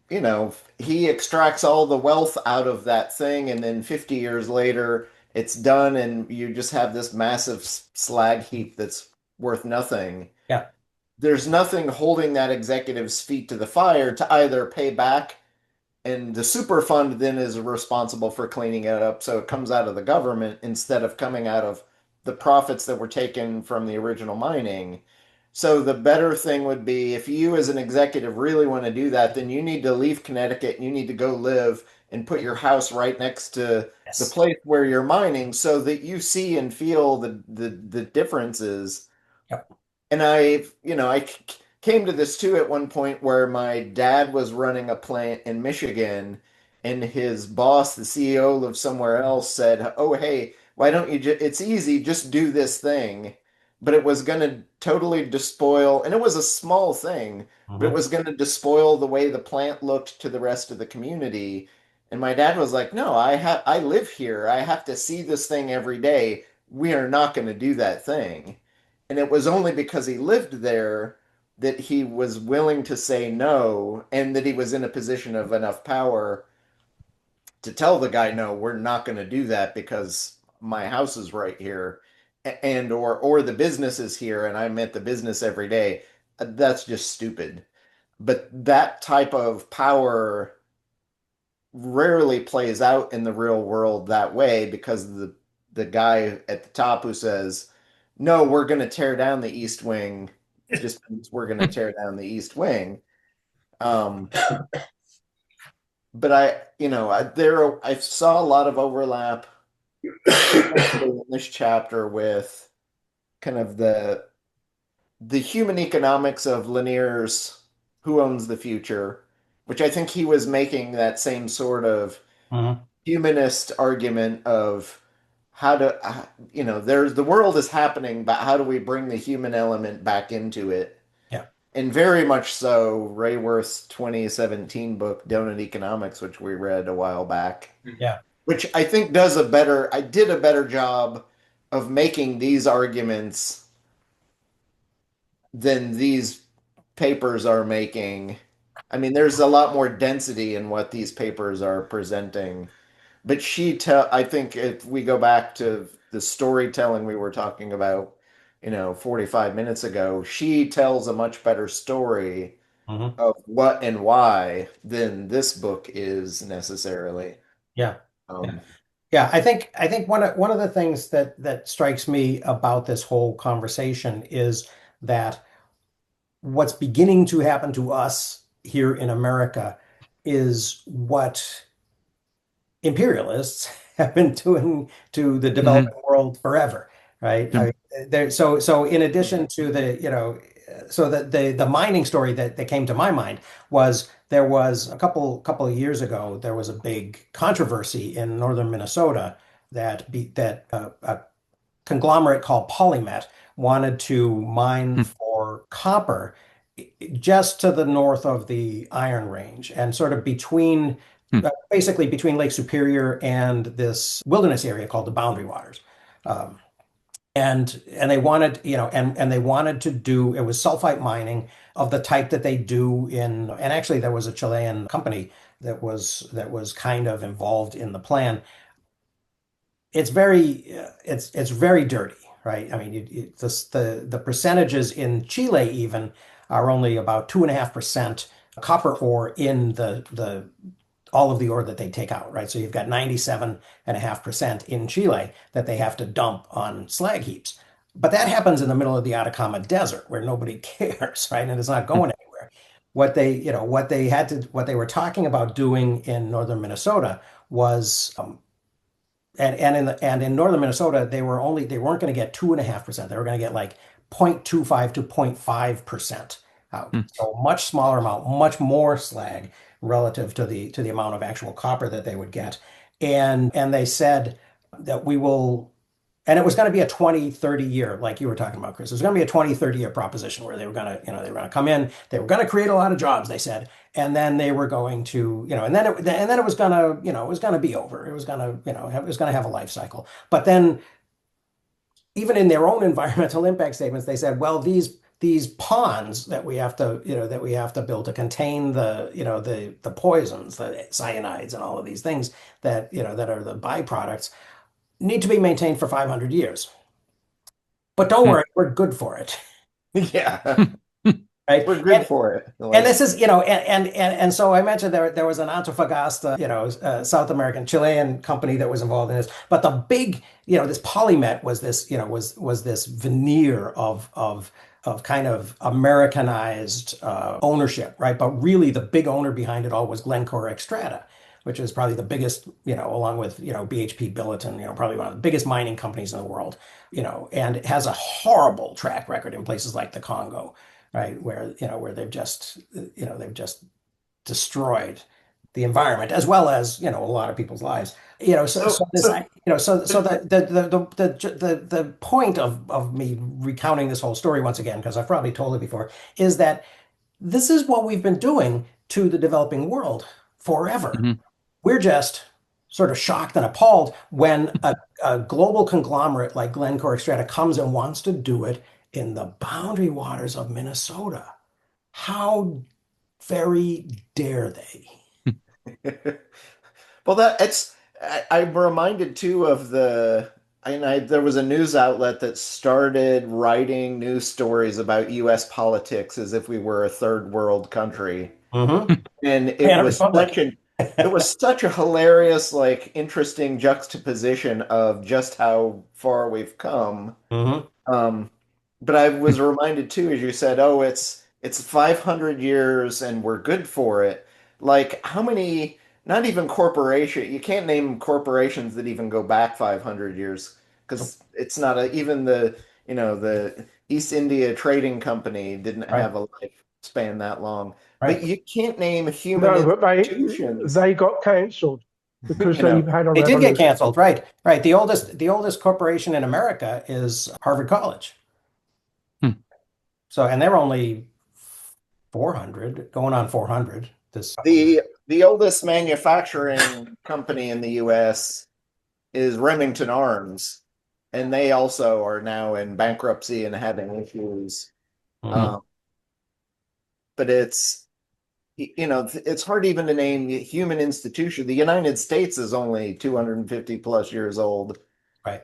he extracts all the wealth out of that thing, and then 50 years later, it's done, and you just have this massive slag heap that's worth nothing. Yeah. There's nothing holding that executive's feet to the fire to either pay back and the super fund then is responsible for cleaning it up, so it comes out of the government instead of coming out of the profits that were taken from the original mining. So the better thing would be if you as an executive really want to do that, then you need to leave Connecticut and you need to go live and put your house right next to the Yes. place where you're mining so that you see and feel the differences. Yep. And I came to this too at one point where my dad was running a plant in Michigan, and his boss, the CEO, lived somewhere else, said, "Oh, hey, why don't you just, it's easy, just do this thing." But it was going to totally despoil, and it was a small thing, but it Hmm. was going to despoil the way the plant looked to the rest of the community. And my dad was like, "No, I live here. I have to see this thing every day. We are not going to do that thing." And it was only because he lived there that he was willing to say no and that he was in a position of enough power to tell the guy, no, we're not going to do that because my house is right here and or the business is here and I'm at the business every day. That's just stupid. But that type of power rarely plays out in the real world that way because the guy at the top who says, "No, we're going to tear down the East Wing," just means we're going to tear down the East Wing. Um, but I saw a lot of overlap, especially in this chapter with kind of the human economics of Lanier's Who Owns the Future, which I think he was making that same sort of Hmm. humanist argument of how to, there's the world is happening, but how do we bring the human element back into it? Yeah. And very much so, Rayworth's 2017 book, Donut Economics, which we read a while back, Yeah. which I think I did a better job of making these arguments than these papers are making. I mean, there's a lot more density in what these papers are presenting. But I think if we go back to the storytelling we were talking about, 45 minutes ago, she tells a much better story Hmm. of what and why than this book is necessarily. Yeah. Yeah. Um, Yeah. I think one of the things that strikes me about this whole conversation is that what's beginning to happen to us here in America is what imperialists have been doing to the Hmm. developing world forever, right? Yep. So in addition to so the mining story that came to my mind was there was a couple of years ago there was a big controversy in northern Minnesota that a conglomerate called Polymet wanted to mine for copper just to the north of the Iron Range and sort of basically between Lake Superior and this wilderness area called the Boundary Waters. Um, and they wanted, and they wanted to do it was sulfite mining of the type that they do and actually there was a Chilean company that was kind of involved in the plan. It's very dirty, right? I mean, the percentages in Chile even are only about 2.5% copper ore in the all of the ore that they take out, right? So you've got 97.5% in Chile that they have to dump on slag heaps. But that happens in the middle of the Atacama Desert where nobody cares, right? And it's not going anywhere. What they were talking about doing in northern Minnesota was and in northern Minnesota, they weren't going to get 2.5%. They were going to get like 0.25 to 0.5% out. So much smaller amount, much more slag relative to the amount of actual copper that they would get. And they said that we will and it was going to be a 20-30 year, like you were talking about, Chris. It was going to be a 20-30 year proposition where they were going to come in, they were going to create a lot of jobs, they said, and then they were going to, and then it was going to, it was going to be over. It was going to, it was going to have a life cycle. But then even in their own environmental impact statements, they said, well, these ponds that we have to build to contain the poisons, the cyanides and all of these things that are the byproducts need to be maintained for 500 years. But don't worry, we're good for it. yeah. right? We're good for it. And Like, this is, and so I mentioned there was an Antofagasta, South American Chilean company that was involved in this. But the big, this Polymet was this, was this veneer of kind of Americanized ownership, right? But really, the big owner behind it all was Glencore Xstrata, which is probably the biggest, along with BHP Billiton, probably one of the biggest mining companies in the world, and it has a horrible track record in places like the Congo, right? Where they've just destroyed the environment as well as, a lot of people's lives. So so, so this, so, so the point of me recounting this whole story once again, because I've probably told it before, is that this is what we've been doing to the developing world forever. Hmm. We're just sort of shocked and appalled when a global conglomerate like Glencore Strata comes and wants to do it in the boundary waters of Minnesota. How very dare they? well, I'm reminded too of there was a news outlet that started writing news stories about US politics as if we were a third world country. Mm-hmm. And Banana Republic. it was such a hilarious, like, interesting juxtaposition of just how far we've come. Mm-hmm. Um, but I was reminded too, as you said, oh, it's 500 years and we're good for it. Like, how many, not even corporation, you can't name corporations that even go back 500 years because it's not even the East India Trading Company didn't Right. have a lifespan that long. But Right. you can't name human No, but institutions, they got cancelled because you they know. had a They did get revolution. canceled. Right. Right. The oldest corporation in America is Harvard College. Hmm. So, and they're only 400, going on 400 this. The oldest manufacturing company in the US is Remington Arms, and they also are now in bankruptcy and having issues. Mhm. Um, but it's hard even to name a human institution. The United States is only 250 plus years old. Right.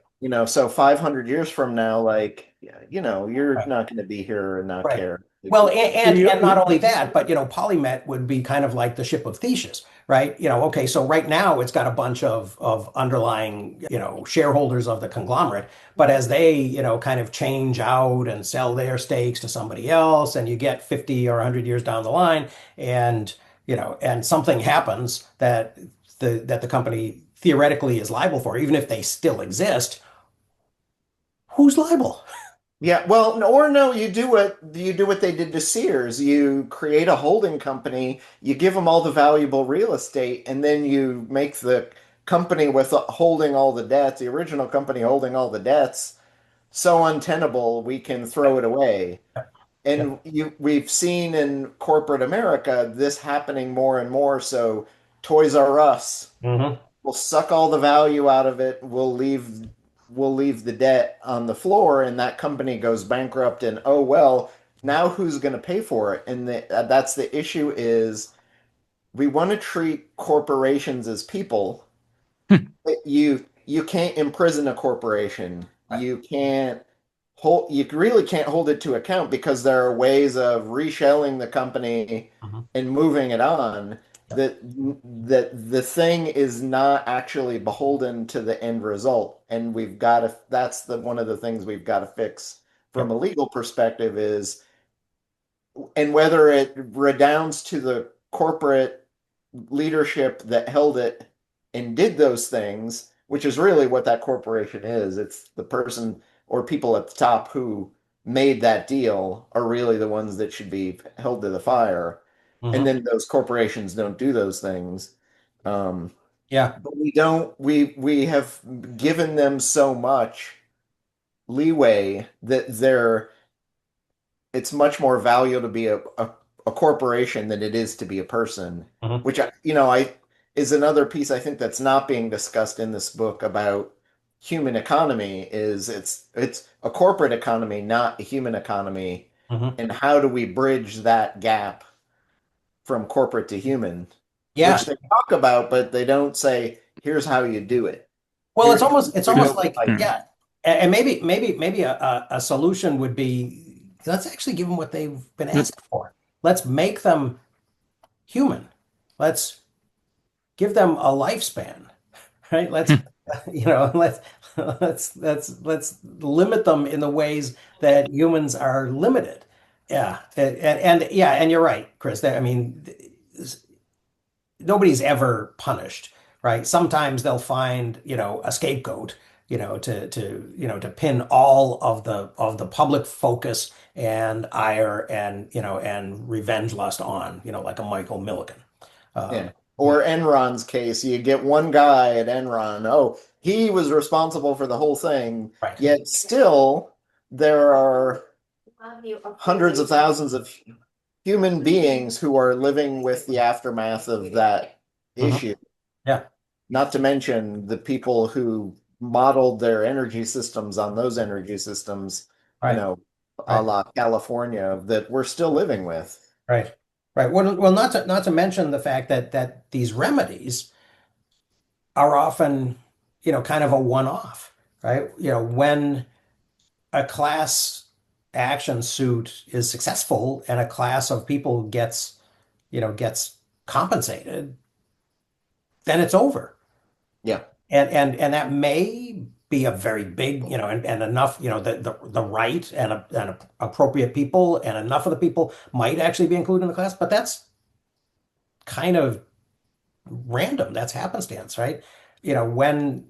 So 500 years from now, like, you're Right. not going to be here and not Right. care. Well, and not The, only that, but Polymet would be kind of like the ship of Theseus, right? Okay, so right now it's got a bunch of underlying, shareholders of the conglomerate, but as they, kind of change out and sell their stakes to somebody else, and you get 50 or 100 years down the line, and and something happens that the company theoretically is liable for, even if they still exist, who's liable? Yeah, well, or no, you do what they did to Sears. You create a holding company, you give them all the valuable real estate, and then you make the company with holding all the debts, the original company holding all the debts, so untenable we can throw it away. Yeah. And we've seen in corporate America this happening more and more. So Toys R Us Hmm. we'll suck all the value out of it. We'll leave the debt on the floor, and that company goes bankrupt. And oh well, now who's going to pay for it? And that's the issue: is we want to treat corporations as people. You can't imprison a corporation. Right. You really can't hold it to account because there are ways of reshelling the company Hmm. and moving it on Yeah. that the thing is not actually beholden to the end result. And that's one of the things we've got to fix from Yep. a legal perspective and whether it redounds to the corporate leadership that held it and did those things, which is really what that corporation is. It's the person or people at the top who made that deal are really the ones that should be held to the fire. And Hmm. then those corporations don't do those things. Um, Yeah. but we don't, we have given them so much leeway that it's much more valuable to be a corporation than it is to be a person, Hmm. which I is another piece I think that's not being discussed in this book about human economy is it's a corporate economy, not a human economy, Hmm. and how do we bridge that gap from corporate to human, Yeah. which they talk about, but they don't say, here's how you do it. Well, it's Here's almost how you do like, it. Hmm. yeah, and maybe a solution would be let's actually give them what they've been Yep. asking for. Let's make them human. Let's give them a lifespan, right? Let's, let's limit them in the ways that humans are limited. Yeah, and yeah, and you're right, Chris. I mean, nobody's ever punished, right? Sometimes they'll find, a scapegoat, to pin all of the public focus and ire and, and revenge lust on, like a Michael Milligan. Yeah. Yeah, Or Enron's case, you get one guy at Enron. Oh, he was responsible for the whole thing. right, Yet still, there are hundreds of thousands of human beings who are living with the aftermath of that hmm, issue. yeah, Not to mention the people who modeled their energy systems on those energy systems, right, a right, la California, that we're still living with. right, right. Well, not to mention the fact that these remedies are often, kind of a one-off, right? When a class action suit is successful and a class of people gets compensated, then it's over. Yeah. And that may be a very big, and enough, the right and appropriate people and enough of the people might actually be included in the class, but that's kind of random. That's happenstance, right? When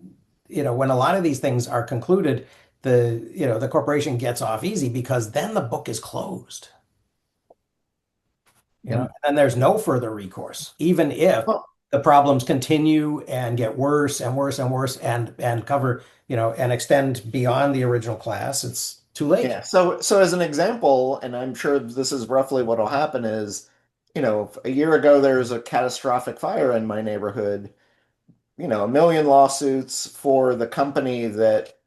when a lot of these things are concluded, the corporation gets off easy because then the book is closed. Yep. And there's no further recourse, even if Well, the problems continue and get worse and worse and worse and cover, and extend beyond the original class. It's too late. yeah. So as an example, and I'm sure this is roughly what will happen is, a year ago there was a catastrophic fire in my neighborhood, a million lawsuits for the company that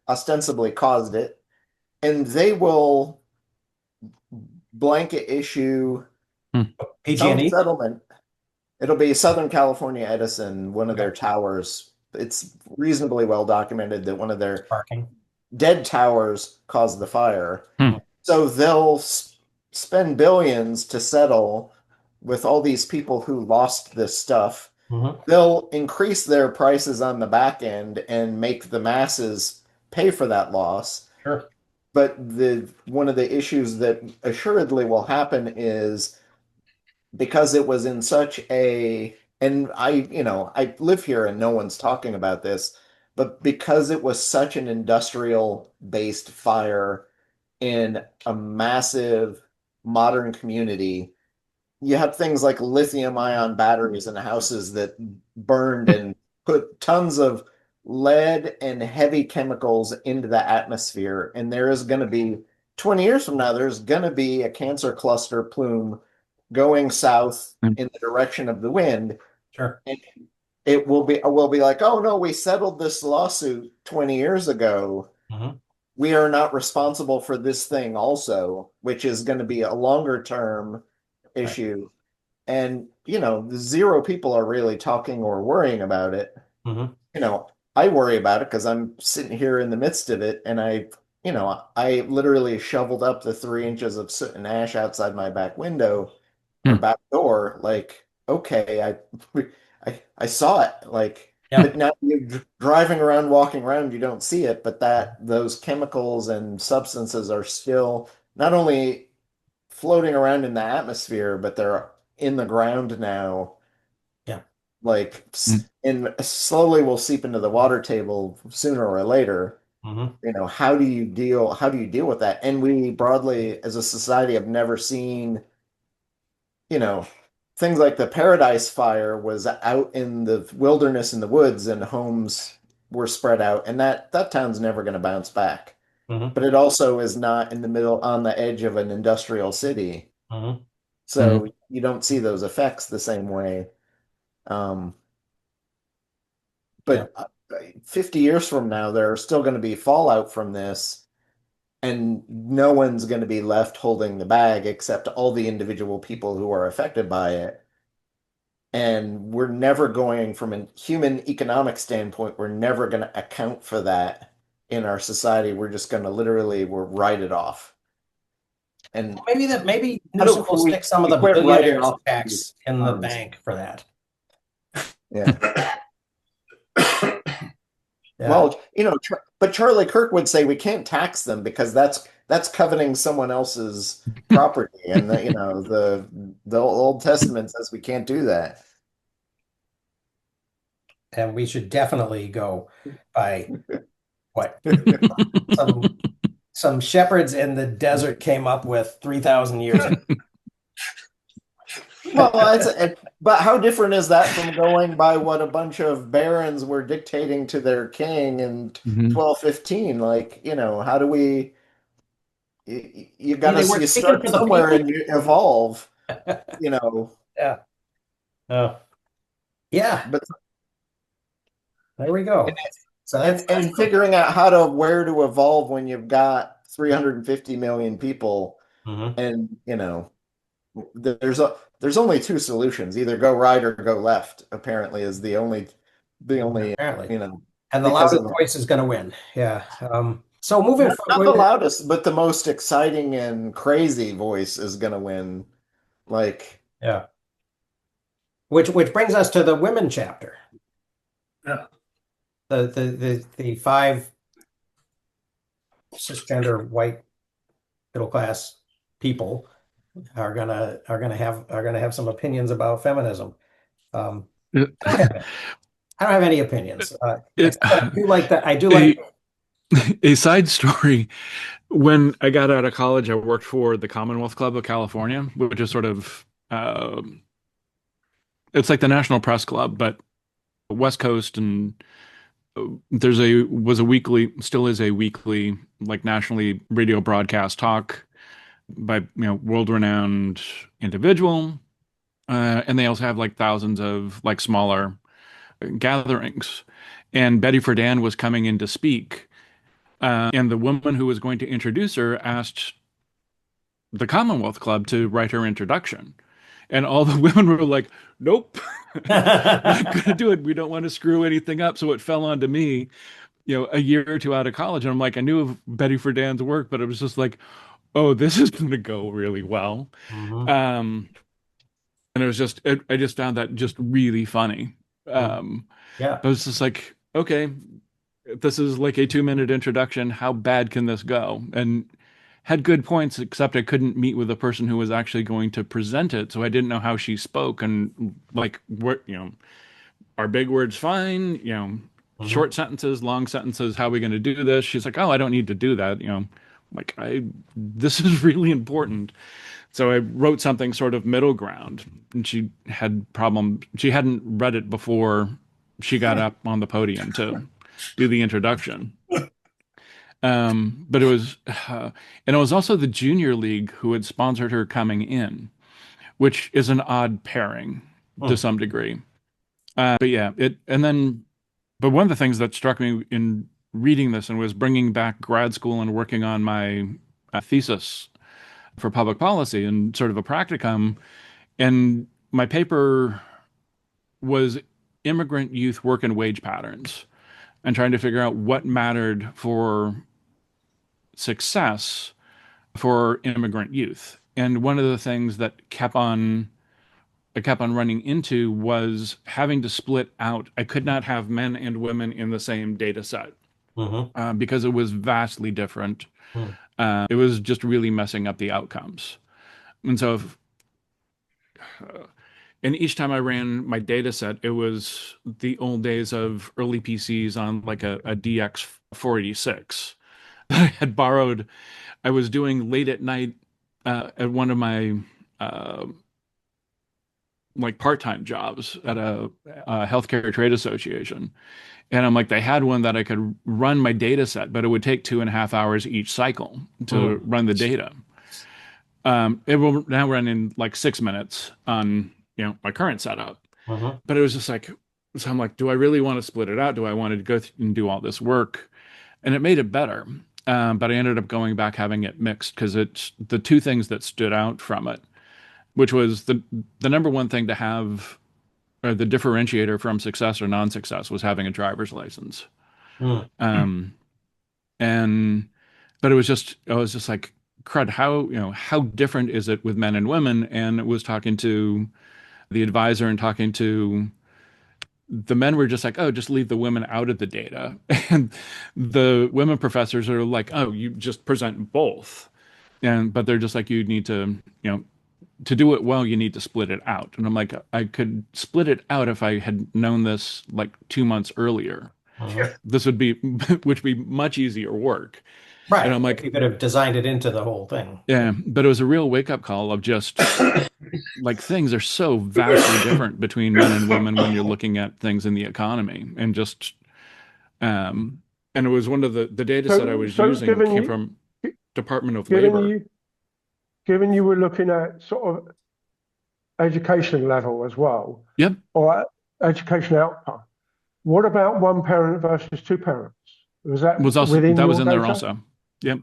ostensibly caused it, and they will blanket issue Hmm. some PG&E settlement. It'll be Southern California Edison, one of okay. their towers. It's reasonably well documented that one of their Parking. dead towers caused the fire. Hmm. So they'll spend billions to settle with all these people who lost this stuff. Hmm. They'll increase their prices on the back end and make the masses pay for that loss. Sure. But the one of the issues that assuredly will happen is because it was in such a, and I live here and no one's talking about this, but because it was such an industrial based fire in a massive modern community, you have things like lithium ion batteries in houses that burned and put tons of lead and heavy chemicals into the atmosphere. And there is going to be 20 years from now, there's going to be a cancer cluster plume going south Hmm. in the direction of the wind. Sure. And we'll be like, oh no, we settled this lawsuit 20 years ago. Hmm. We are not responsible for this thing also, which is going to be a longer term Right. issue. And, zero people are really talking or worrying about it. Hmm. I worry about it because I'm sitting here in the midst of it. And I literally shoveled up the 3 inches of soot and ash outside my back window or Hmm. back door. Like, okay, I saw it. Like, Yeah. but now you're driving around, walking around, you don't see it, but those chemicals and substances are still not only floating around in the atmosphere, but they're in the ground now. Yeah. Like, Hmm. and slowly will seep into the water table sooner or later. Hmm. How do you deal with that? And we broadly, as a society, have never seen, you know, things like the Paradise Fire was out in the wilderness in the woods and homes were spread out, and that town's never going to bounce back. Hmm. But it also is not in the middle on the edge of an industrial city. Hmm. Hmm. So you don't see those effects the same way. Um, Yeah. but 50 years from now, there are still going to be fallout from this, and no one's going to be left holding the bag except all the individual people who are affected by it. And we're never going, from a human economic standpoint, we're never going to account for that in our society. We're just going to we'll write it off. And maybe how do Newsom will we, stick some of the quit writing billionaires' off these checks in the funds? bank for that. Yeah. Yeah. Well, but Charlie Kirk would say we can't tax them because that's coveting someone else's property, and the Old Testament says we can't do that. And we should definitely go by what some some shepherds in the desert came up with 3,000 years ago. Well, but how different is that from going by what a bunch of barons were dictating to their king in Mhm. 1215? Like, how do we? You got See, to they were you speaking start for the somewhere people. and you evolve. You know, Yeah. Oh, yeah. but There we go. So that's and figuring out how to where to evolve when you've got 350 million people, Mhm. and there's only two solutions: either go right or go left. Apparently, is the only Apparently. And the because loudest of voice is going to win. Yeah. So moving not the forward, loudest, but the most exciting and crazy voice is going to win. Like, yeah. Which brings us to the women chapter. Yeah. The five cisgender white middle class people are gonna have some opinions about feminism. It, I don't have any opinions, it, except that I do like that. I do like. a, a side story. When I got out of college, I worked for the Commonwealth Club of California, which is sort of it's like the National Press Club, but West Coast, and there's a was a weekly, still is a weekly, like nationally radio broadcast talk by world-renowned individual, and they also have like thousands of like smaller gatherings. And Betty Friedan was coming in to speak, and the woman who was going to introduce her asked the Commonwealth Club to write her introduction. And all the women were like, nope, not going to do it. We don't want to screw anything up. So it fell onto me, a year or two out of college. And I'm like, I knew of Betty Friedan's work, but it was just like, oh, this is going to go really well. Mhm. Um, and it was I just found that just really funny. Mhm. Um, Yeah. I was just like, okay, this is like a 2-minute introduction. How bad can this go? And had good points, except I couldn't meet with the person who was actually going to present it. So I didn't know how she spoke, and like, what, are big words fine? Mhm. Short sentences, long sentences, how are we going to do this? She's like, oh, I don't need to do that. Like, this is really important. So I wrote something sort of middle ground, and she hadn't read it before she got up on the podium to do the introduction. But it was, and it was also the junior league who had sponsored her coming in, which is an odd pairing to Mhm. some degree. But yeah, but one of the things that struck me in reading this and was bringing back grad school and working on my thesis for public policy and sort of a practicum, and my paper was immigrant youth work and wage patterns, and trying to figure out what mattered for success for immigrant youth. And one of the things that I kept on running into was having to split out. I could not have men and women in the same data set, Mhm. because it was vastly different. Mhm. It was just really messing up the outcomes. And so, and each time I ran my data set, it was the old days of early PCs on like a DX 486 that I had borrowed. I was doing late at night at one of my uh, like part-time jobs at a healthcare trade association. And I'm like, they had one that I could run my data set, but it would take 2.5 hours each cycle to Mhm. run the data. It will now run in like 6 minutes on, my current setup. Mhm. But it was just like, so I'm like, do I really want to split it out? Do I want to go and do all this work? And it made it better. But I ended up going back having it mixed because it's the two things that stood out from it, which was the number one thing to have, or the differentiator from success or non-success, was having a driver's license. Mhm. Um, and but I was just like, crud, how different is it with men and women? And it was talking to the advisor and talking to the men were just like, oh, just leave the women out of the data. And the women professors are like, oh, you just present both. But they're just like, you need to, to do it well, you need to split it out. And I'm like, I could split it out if I had known this like 2 months earlier. Mhm. This would be, which would be much easier work. And Right. I'm You like, could have designed it into the whole thing. yeah, but it was a real wake up call of just like things are so vastly different between men and women when you're looking at things in the economy and just and it was one of the data set I was So using came from Department of given Labor. you given you were looking at sort of education level as well, Yep. or education outcome, what about one parent versus two parents? Was that within That was your in there data? also. Yep.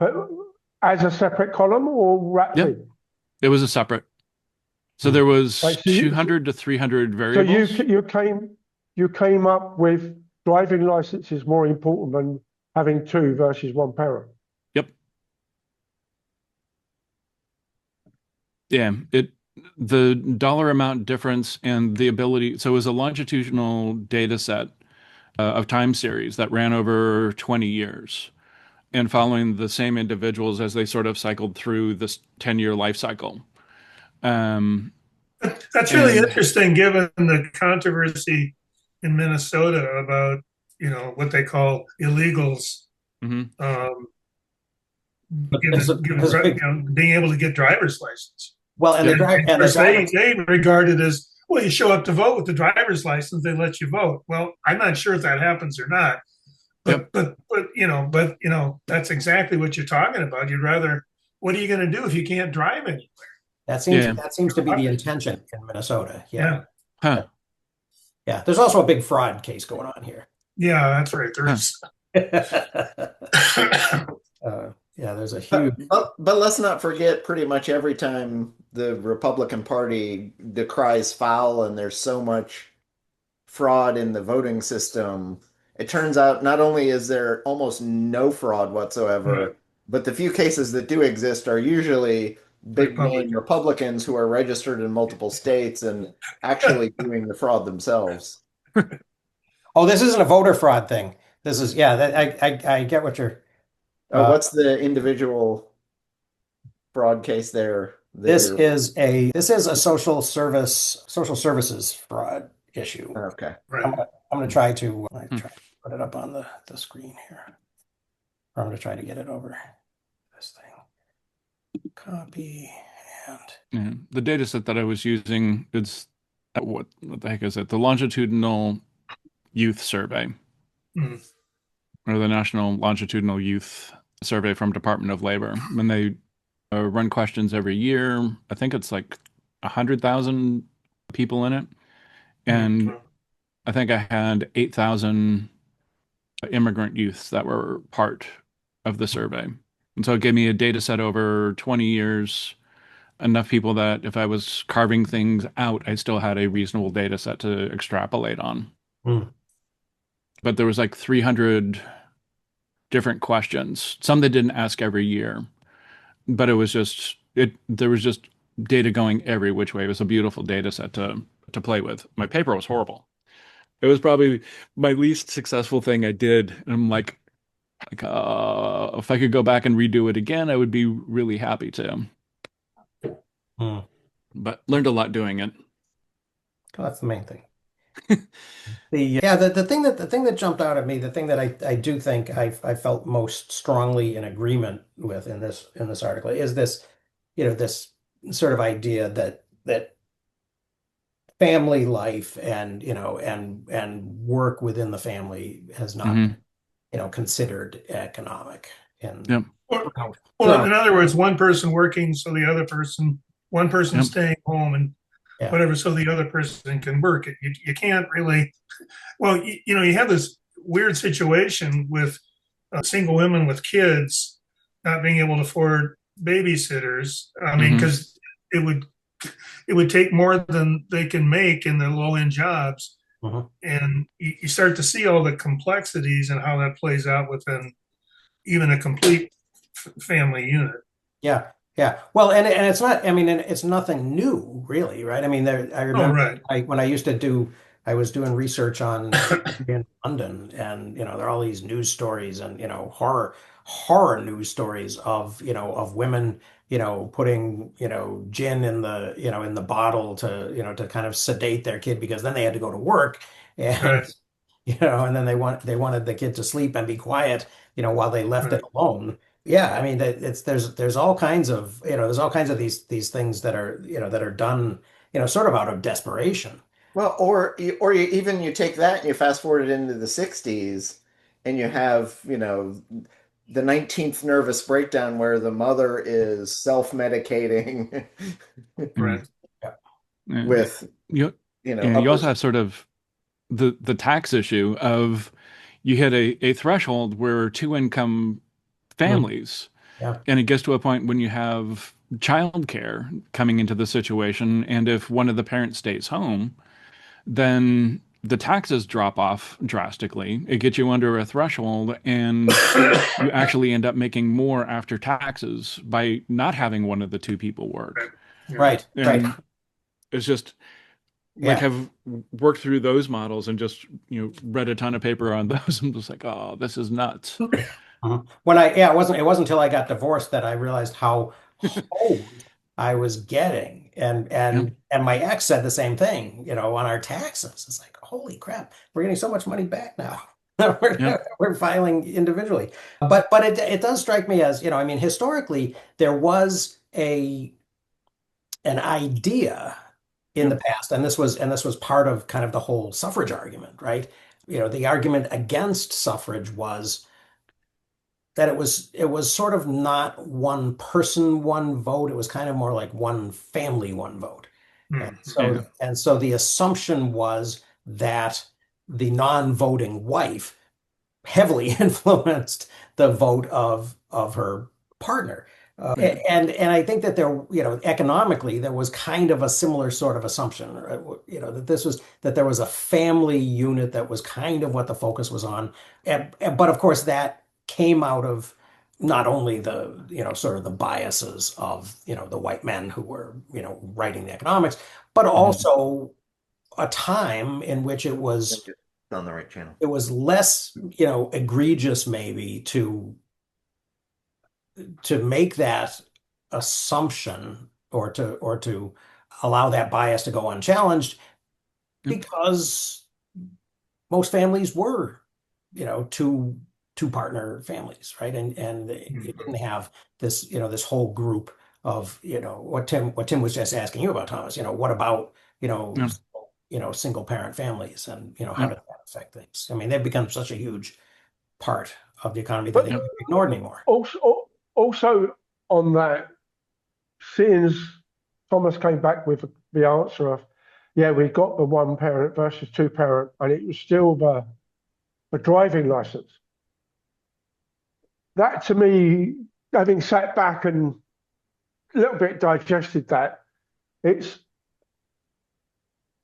But as a separate column or wrapped Yep. in? It was a separate. So there was Right, 200 to 300 so variables. you came up with driving license is more important than having two versus one parent. Yep. Yeah. The dollar amount difference and the ability. So it was a longitudinal data set of time series that ran over 20 years and following the same individuals as they sort of cycled through this 10-year life cycle. That's really interesting, given the controversy in Minnesota about what they call illegals, Mhm. being able to get driver's license. Well, and Yep. the driver, They regard it as, well, you show up to vote with the driver's license, they let you vote. Well, I'm not sure if that happens or not, Yep. but that's exactly what you're talking about. You'd rather, what are you going to do if you can't drive anywhere? Yeah. that seems to be the intention in Minnesota. Yeah. Huh. Yeah. There's also a big fraud case going on here. Yeah, that's right. There's Yeah, there's a huge. But let's not forget, pretty much every time the Republican Party decries foul and there's so much fraud in the voting system, it turns out not only is there almost no fraud whatsoever, Right. but the few cases that do exist are usually big name Republican. Republicans who are registered in multiple states and actually doing the fraud themselves. Oh, this isn't a voter fraud thing. This is, yeah, I get what you're. What's the individual fraud case there that This you're? is a social services fraud issue. Okay. Right. I'm gonna try to Hmm. put it up on the screen here. Or I'm gonna try to get it over this thing. Copy and Yeah. The data set that I was using is what the heck is it? The Longitudinal Youth Survey, Hmm. or the National Longitudinal Youth Survey from Department of Labor. When they run questions every year, I think it's like 100,000 people in it, and I think I had 8,000 immigrant youths that were part of the survey. And so it gave me a data set over 20 years, enough people that if I was carving things out, I still had a reasonable data set to extrapolate on. Hmm. But there was like 300 different questions, some they didn't ask every year, but there was just data going every which way. It was a beautiful data set to play with. My paper was horrible. It was probably my least successful thing I did. And I'm like, if I could go back and redo it again, I would be really happy to. Hmm. But learned a lot doing it. Well, that's the main thing. The thing that jumped out at me, the thing that I do think I felt most strongly in agreement with in this article is this, this sort of idea that family life and work within the family has not Mhm. considered economic and Yep. Well, in other words, one person working, so one person Yep. staying home and Yeah. whatever, so the other person can work. You can't really, well, you have this weird situation with single women with kids not being able to afford babysitters. I mean, Mhm. because it would take more than they can make in the low end jobs. Mhm. And you start to see all the complexities and how that plays out within even a complete family unit. Yeah, yeah. Well, and it's not. I mean, and it's nothing new, really, right? I mean, I Oh, remember right. when I used to do, I was doing research on slavery in London, and there are all these news stories and horror news stories of of women putting gin in the in the bottle to to kind of sedate their kid because then they had to go to work and Right. and then they wanted the kid to sleep and be quiet while they left it Right. alone. Yeah, I mean there's all kinds of there's all kinds of these things that are that are done sort of out of desperation. Well, or even you take that and you fast forward it into the 60s and you have, the 19th nervous breakdown where the mother is self-medicating Mm. Right. Yeah. And with, you you upper. also have sort of the tax issue of you hit a threshold where two income Mm, families, yeah. and it gets to a point when you have childcare coming into the situation, and if one of the parents stays home, then the taxes drop off drastically. It gets you under a threshold, and you actually end up making more after taxes by not having one of the two people Right. work. Yeah. Right, right. And it's just like Yeah. have worked through those models and just read a ton of paper on those. I'm just like, oh, this is nuts. Mhm. When I yeah, it wasn't until I got divorced that I realized how honed I was getting. And Yeah, my ex said the same thing, on our taxes. It's like, holy crap, we're getting so much money back now. yeah, We're filing individually. But it does strike me as, I mean, historically, there was an idea in yeah, the past, and this was part of kind of the whole suffrage argument, right? The argument against suffrage was that it was sort of not one person, one vote. It was kind of more like one family, one vote. And Mhm. so yeah, and so the assumption was that the non-voting wife heavily influenced the vote of her partner. yeah, And I think that there, economically, there was kind of a similar sort of assumption, right? That there was a family unit that was kind of what the focus was on. But of course, that came out of not only the, sort of the biases of, the white men who were, writing the economics, but mhm, also a time in which it was It's on the right channel. it was less, egregious maybe to make that assumption or to allow that bias to go unchallenged yeah, because most families were, two partner families, right? And you didn't Mhm. have this, this whole group of, what Tim was just asking you about, Thomas, what about, yeah, single parent families and, how yeah, does that affect things? I mean, they've become such a huge part of the economy that they But can't be ignored anymore. also on that, since Thomas came back with the answer of, yeah, we got the one parent versus two parent, and it was still the driving license. That to me, having sat back and a little bit digested that, it's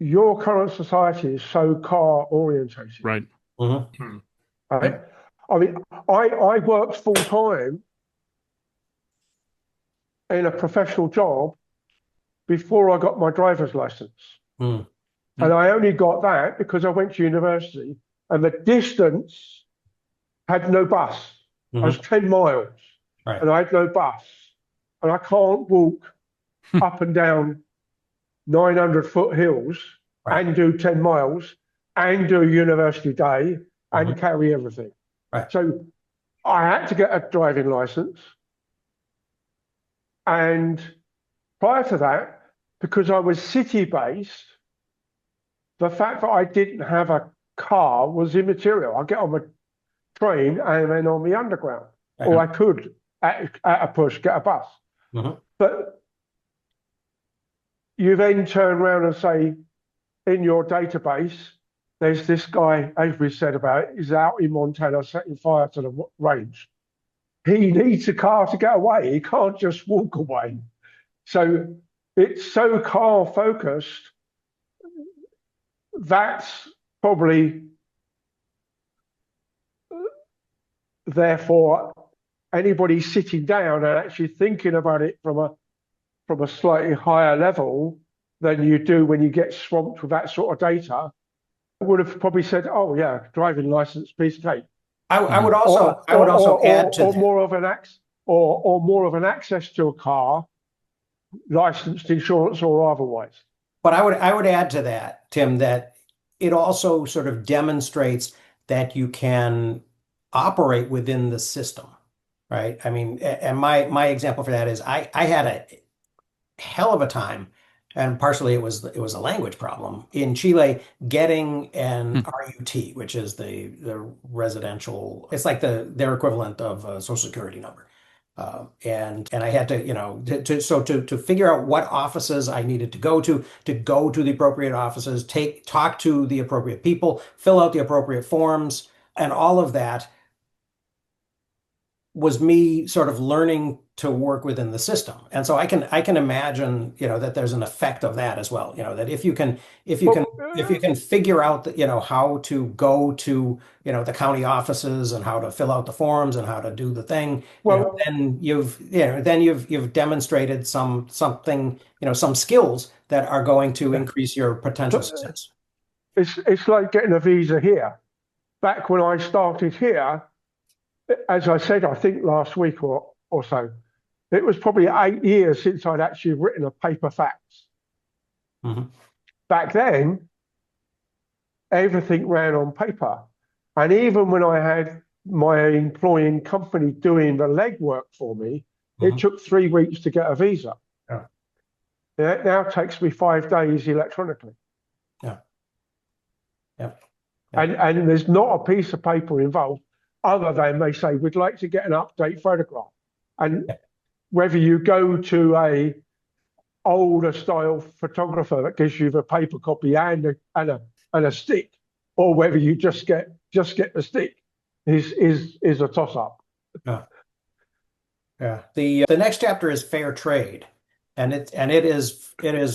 your current society is so car orientated, right. Mhm. Mhm. Yep. right? I mean, I worked full time in a professional job before I got my driver's license. Mm. And Yep. I only got that because I went to university and the distance had no bus. I was Mhm. 10 miles Right. and I had no bus. And I can't walk up and down 900-foot hills Right. and do 10 miles and do a university day and Mhm. carry everything. Right. So I had to get a driving license. And prior to that, because I was city based, the fact that I didn't have a car was immaterial. I get on the train and then on the underground, Right. or I could, at a push, get a bus. Mhm. But you then turn around and say, in your database, there's this guy, as we said about it, is out in Montana setting fire to the range. He needs a car to get away. He can't just walk away. So it's so car focused. That's probably therefore anybody sitting down and actually thinking about it from a slightly higher level than you do when you get swamped with that sort of data would have probably said, "Oh yeah, driving license, piece of cake," I would or also add to or that. more of an access to a car, licensed insurance or otherwise. But I would add to that, Tim, that it also sort of demonstrates that you can operate within the system, right? I mean, and my example for that is I had a hell of a time, and partially it was a language problem in Chile getting an RUT, which is the residential. It's like their equivalent of a Social Security number. And I had to, to figure out what offices I needed to go to the appropriate offices, talk to the appropriate people, fill out the appropriate forms, and all of that was me sort of learning to work within the system. And so I can imagine, that there's an effect of that as well. That Well, if you can figure out that, how to go to, the county offices and how to fill out the forms and how to do the thing, well, then you've demonstrated something, some skills that are going to increase your potential success. it's like getting a visa here. Back when I started here, as I said, I think last week or so, it was probably 8 years since I'd actually written a paper fax. Mhm. Back then, everything ran on paper. And even when I had my employing company doing the legwork for me, it Mhm. took 3 weeks to get a visa. Yeah. It now takes me 5 days electronically. Yeah. Yeah. Yeah. And there's not a piece of paper involved other than they say, we'd like to get an update photograph. And Yeah. whether you go to a older style photographer that gives you the paper copy and a stick, or whether you just get the stick is a toss up. Yeah. Yeah. The next chapter is fair trade. And it is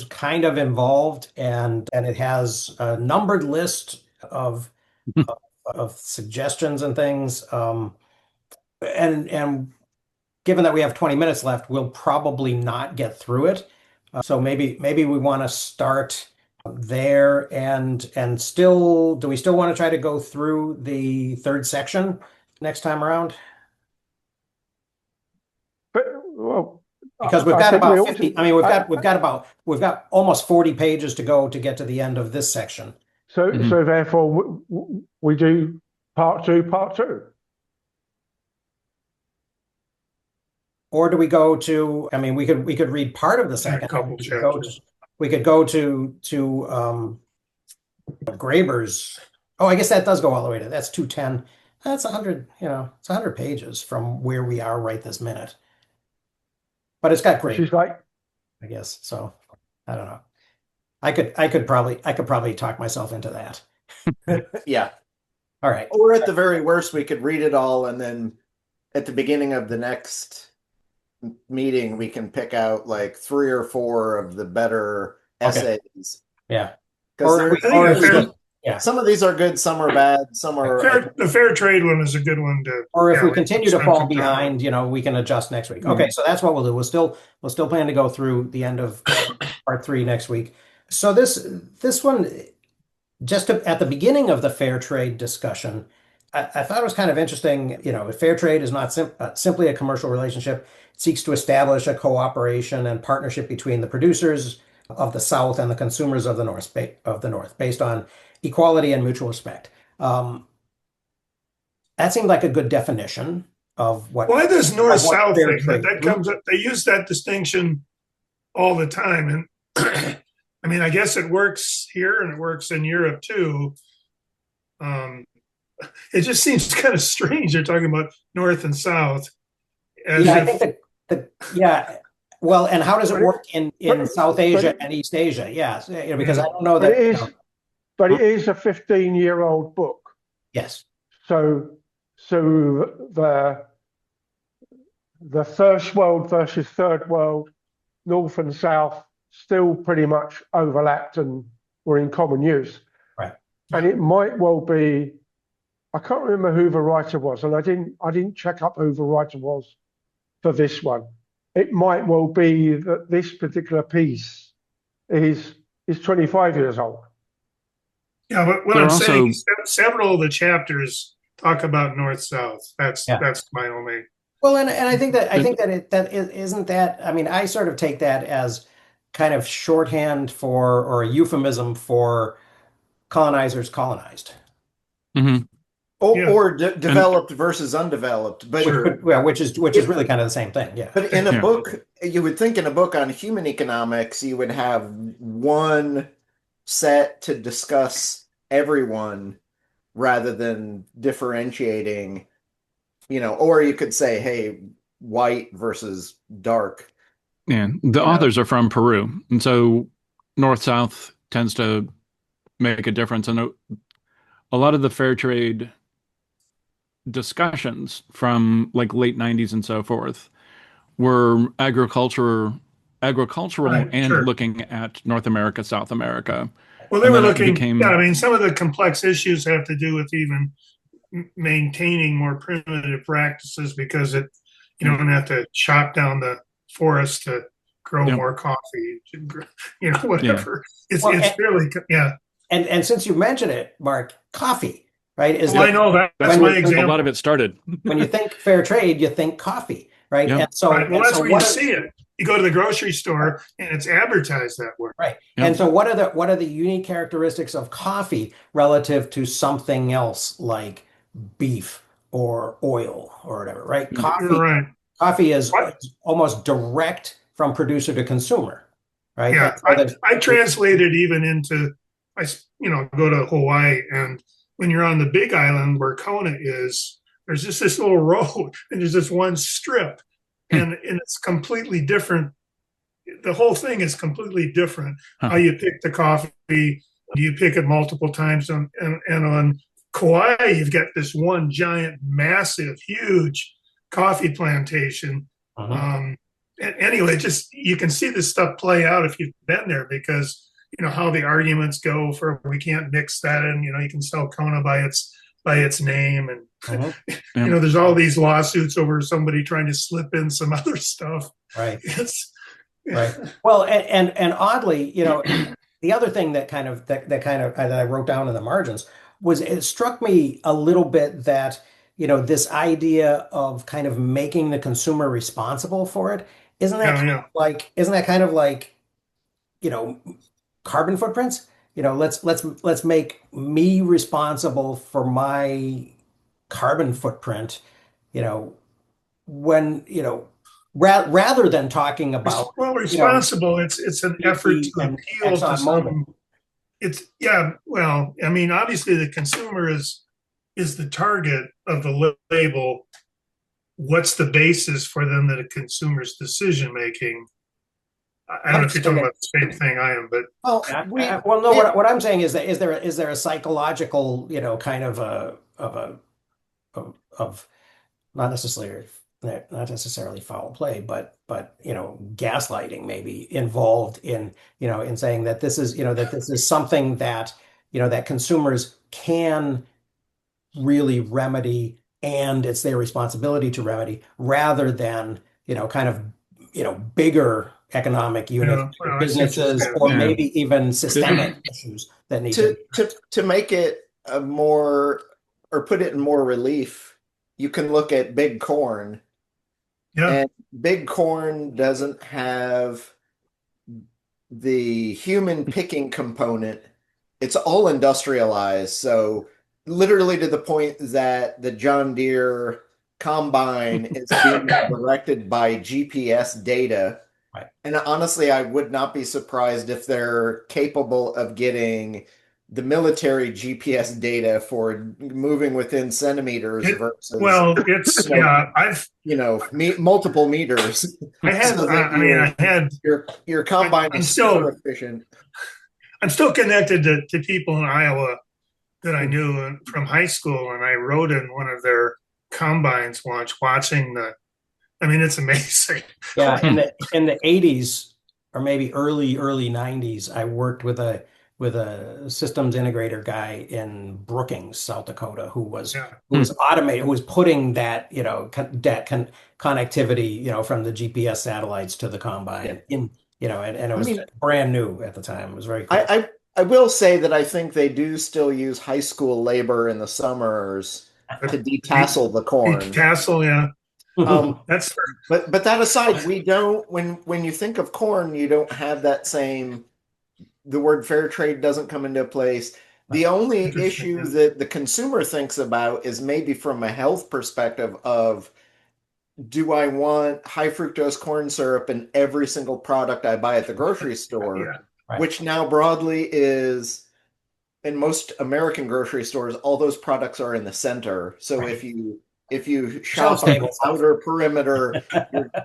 kind of involved, and it has a numbered list of suggestions and things. And given that we have 20 minutes left, we'll probably not get through it. So maybe we want to start there, and still, do we still want to try to go through the third section next time around? But well, Because we've I got think we about ought 50, to. I mean, we've got almost 40 pages to go to get to the end of this section. So therefore, we do part two, part two. Or do we go to, I mean, we could read part of the A second. couple chapters. We could go to Graeber's. Oh, I guess that does go all the way to, that's 210. That's 100, it's 100 pages from where we are right this minute. But it's got great, She's like, I guess. So I don't know. I could probably talk myself into that. Yeah. All right. Or at the very worst, we could read it all, and then at the beginning of the next meeting, we can pick out like 3 or 4 of the better Okay. essays. Yeah. Because Yeah. some of these are good, some are bad, some are. The fair trade one is a good one to. Or if yeah, we continue to spend fall some time on. behind, we can adjust next week. Okay, so that's what we'll do. We'll still plan to go through the end of part 3 next week. So this one, at the beginning of the fair trade discussion, I thought it was kind of interesting. Fair trade is not simply a commercial relationship. It seeks to establish a cooperation and partnership between the producers of the South and the consumers of the North, based on equality and mutual respect. That seemed like a good definition of Why does North-South fair thing trade. that comes up? They use that distinction all the time, and I mean, I guess it works here and it works in Europe too. It just seems kind of strange. They're talking about North and South. As Yeah, I if, think yeah. Well, and how does it work in South Asia but and East Asia? Yeah, because I don't know but that. it is a 15-year-old book. Yes. So the first world versus third world, North and South, still pretty much overlapped and were in common use. Right. And it might well be I can't remember who the writer was, and I didn't check up who the writer was for this one. It might well be that this particular piece is 25 years old. Yeah, but what There I'm are saying also is that several of the chapters talk about north-south. Yeah. That's my only. Well, and I there- think that isn't that. I mean, I sort of take that as kind of shorthand for or a euphemism for colonizers colonized, mhm. Yeah, or And developed versus undeveloped. But sure. which is really kind of the same thing. Yeah. but in a yeah, book, you would think in a book on human economics, you would have one set to discuss everyone rather than differentiating, or you could say, hey, white versus dark, yeah. The you know. authors are from Peru, and so north south tends to make a difference. And a lot of the fair trade discussions from like late 90s and so forth were agricultural Right, and sure. looking at North America, South America. Well, they And were then it looking, yeah, I became, mean, some of the complex issues have to do with even maintaining more primitive practices because you don't have to chop down the forest to grow yeah, more coffee, yeah, whatever. Well, It's really, yeah. and since you mentioned it, Mark, coffee, right? Is Well, I the know that's that's when my where you a lot of example. it started. when you think fair trade, you think coffee, right? Yeah, Right. Well, And that's so where you what are see it. You go to the grocery store and it's advertised that way. right? yeah, And so what are the unique characteristics of coffee relative to something else like beef or oil or whatever, right? You're right. Coffee is What? almost direct from producer to consumer, right? And Yeah, so there's I translated even into go to Hawaii, and when you're on the Big Island where Kona is, there's just this little road and there's this one strip, hmm, and it's completely different. The whole thing is completely different. huh, How you pick the coffee, you pick it multiple times, and on Kauai you've got this one giant, massive, huge coffee plantation. Mhm. Um, anyway, just you can see this stuff play out if you've been there because how the arguments go for we can't mix that in. You can sell Kona by its name, and Mhm. yeah. there's all these lawsuits over somebody trying to slip in some other stuff. Right. It's Right. Well, and oddly, the other thing that I wrote down in the margins was it struck me a little bit that, this idea of kind of making the consumer responsible for it, yeah, yeah. isn't that kind of like, you know, carbon footprints? Let's make me responsible for my carbon footprint, you know, when, rather than talking about, Well, you know, responsible. It's an effort BP to and appeal to Exxon Mobil. some. It's yeah. Well, I mean, obviously, the consumer is the target of the label. What's the basis for then the consumer's decision making? I don't know if you're talking Understand. about the same thing I am, but Well, we Well, no. it, What I'm saying is that is there a psychological, kind of of not necessarily foul play, but gaslighting maybe involved in in saying that this is that this is something that that consumers can really remedy and it's their responsibility to remedy rather than kind of bigger economic units, well, I see what you're businesses, saying. or Yeah. maybe even It- systemic issues that need to to be to addressed. to make it a more or put it in more relief, you can look at big corn, Yeah, and big corn doesn't have the human picking component. It's all industrialized. So literally to the point that the John Deere combine is being directed by GPS data. Right. And honestly, I would not be surprised if they're capable of getting the military GPS data for moving within centimeters it versus, well, it's you know, yeah. multiple meters, I had. so that I mean, I had. your combine I'm is super still efficient. I'm still connected to people in Iowa that I knew from high school, and I rode in one of their combines once, watching the. I mean, it's amazing. Yeah, hmm, in the 80s or maybe early 90s, I worked with with a systems integrator guy in Brookings, South Dakota, Yeah. who was automating, who was putting that, connectivity, from the GPS satellites to the Yeah. combine in, and it I was mean, brand new at the time. It was very cool. I will say that I think they do still use high school labor in the summers to detassel the corn. Castle, yeah. Um, That's but that aside, we don't when you think of corn, you don't have that same the word fair trade doesn't come into place. The only interesting. issue Yeah. that the consumer thinks about is maybe from a health perspective of do I want high fructose corn syrup in every single product I buy at the grocery store, Yeah. Right. which now broadly is in most American grocery stores, all those products are in the center. So Right. if you Shelf shop on the stable stuff. outer perimeter,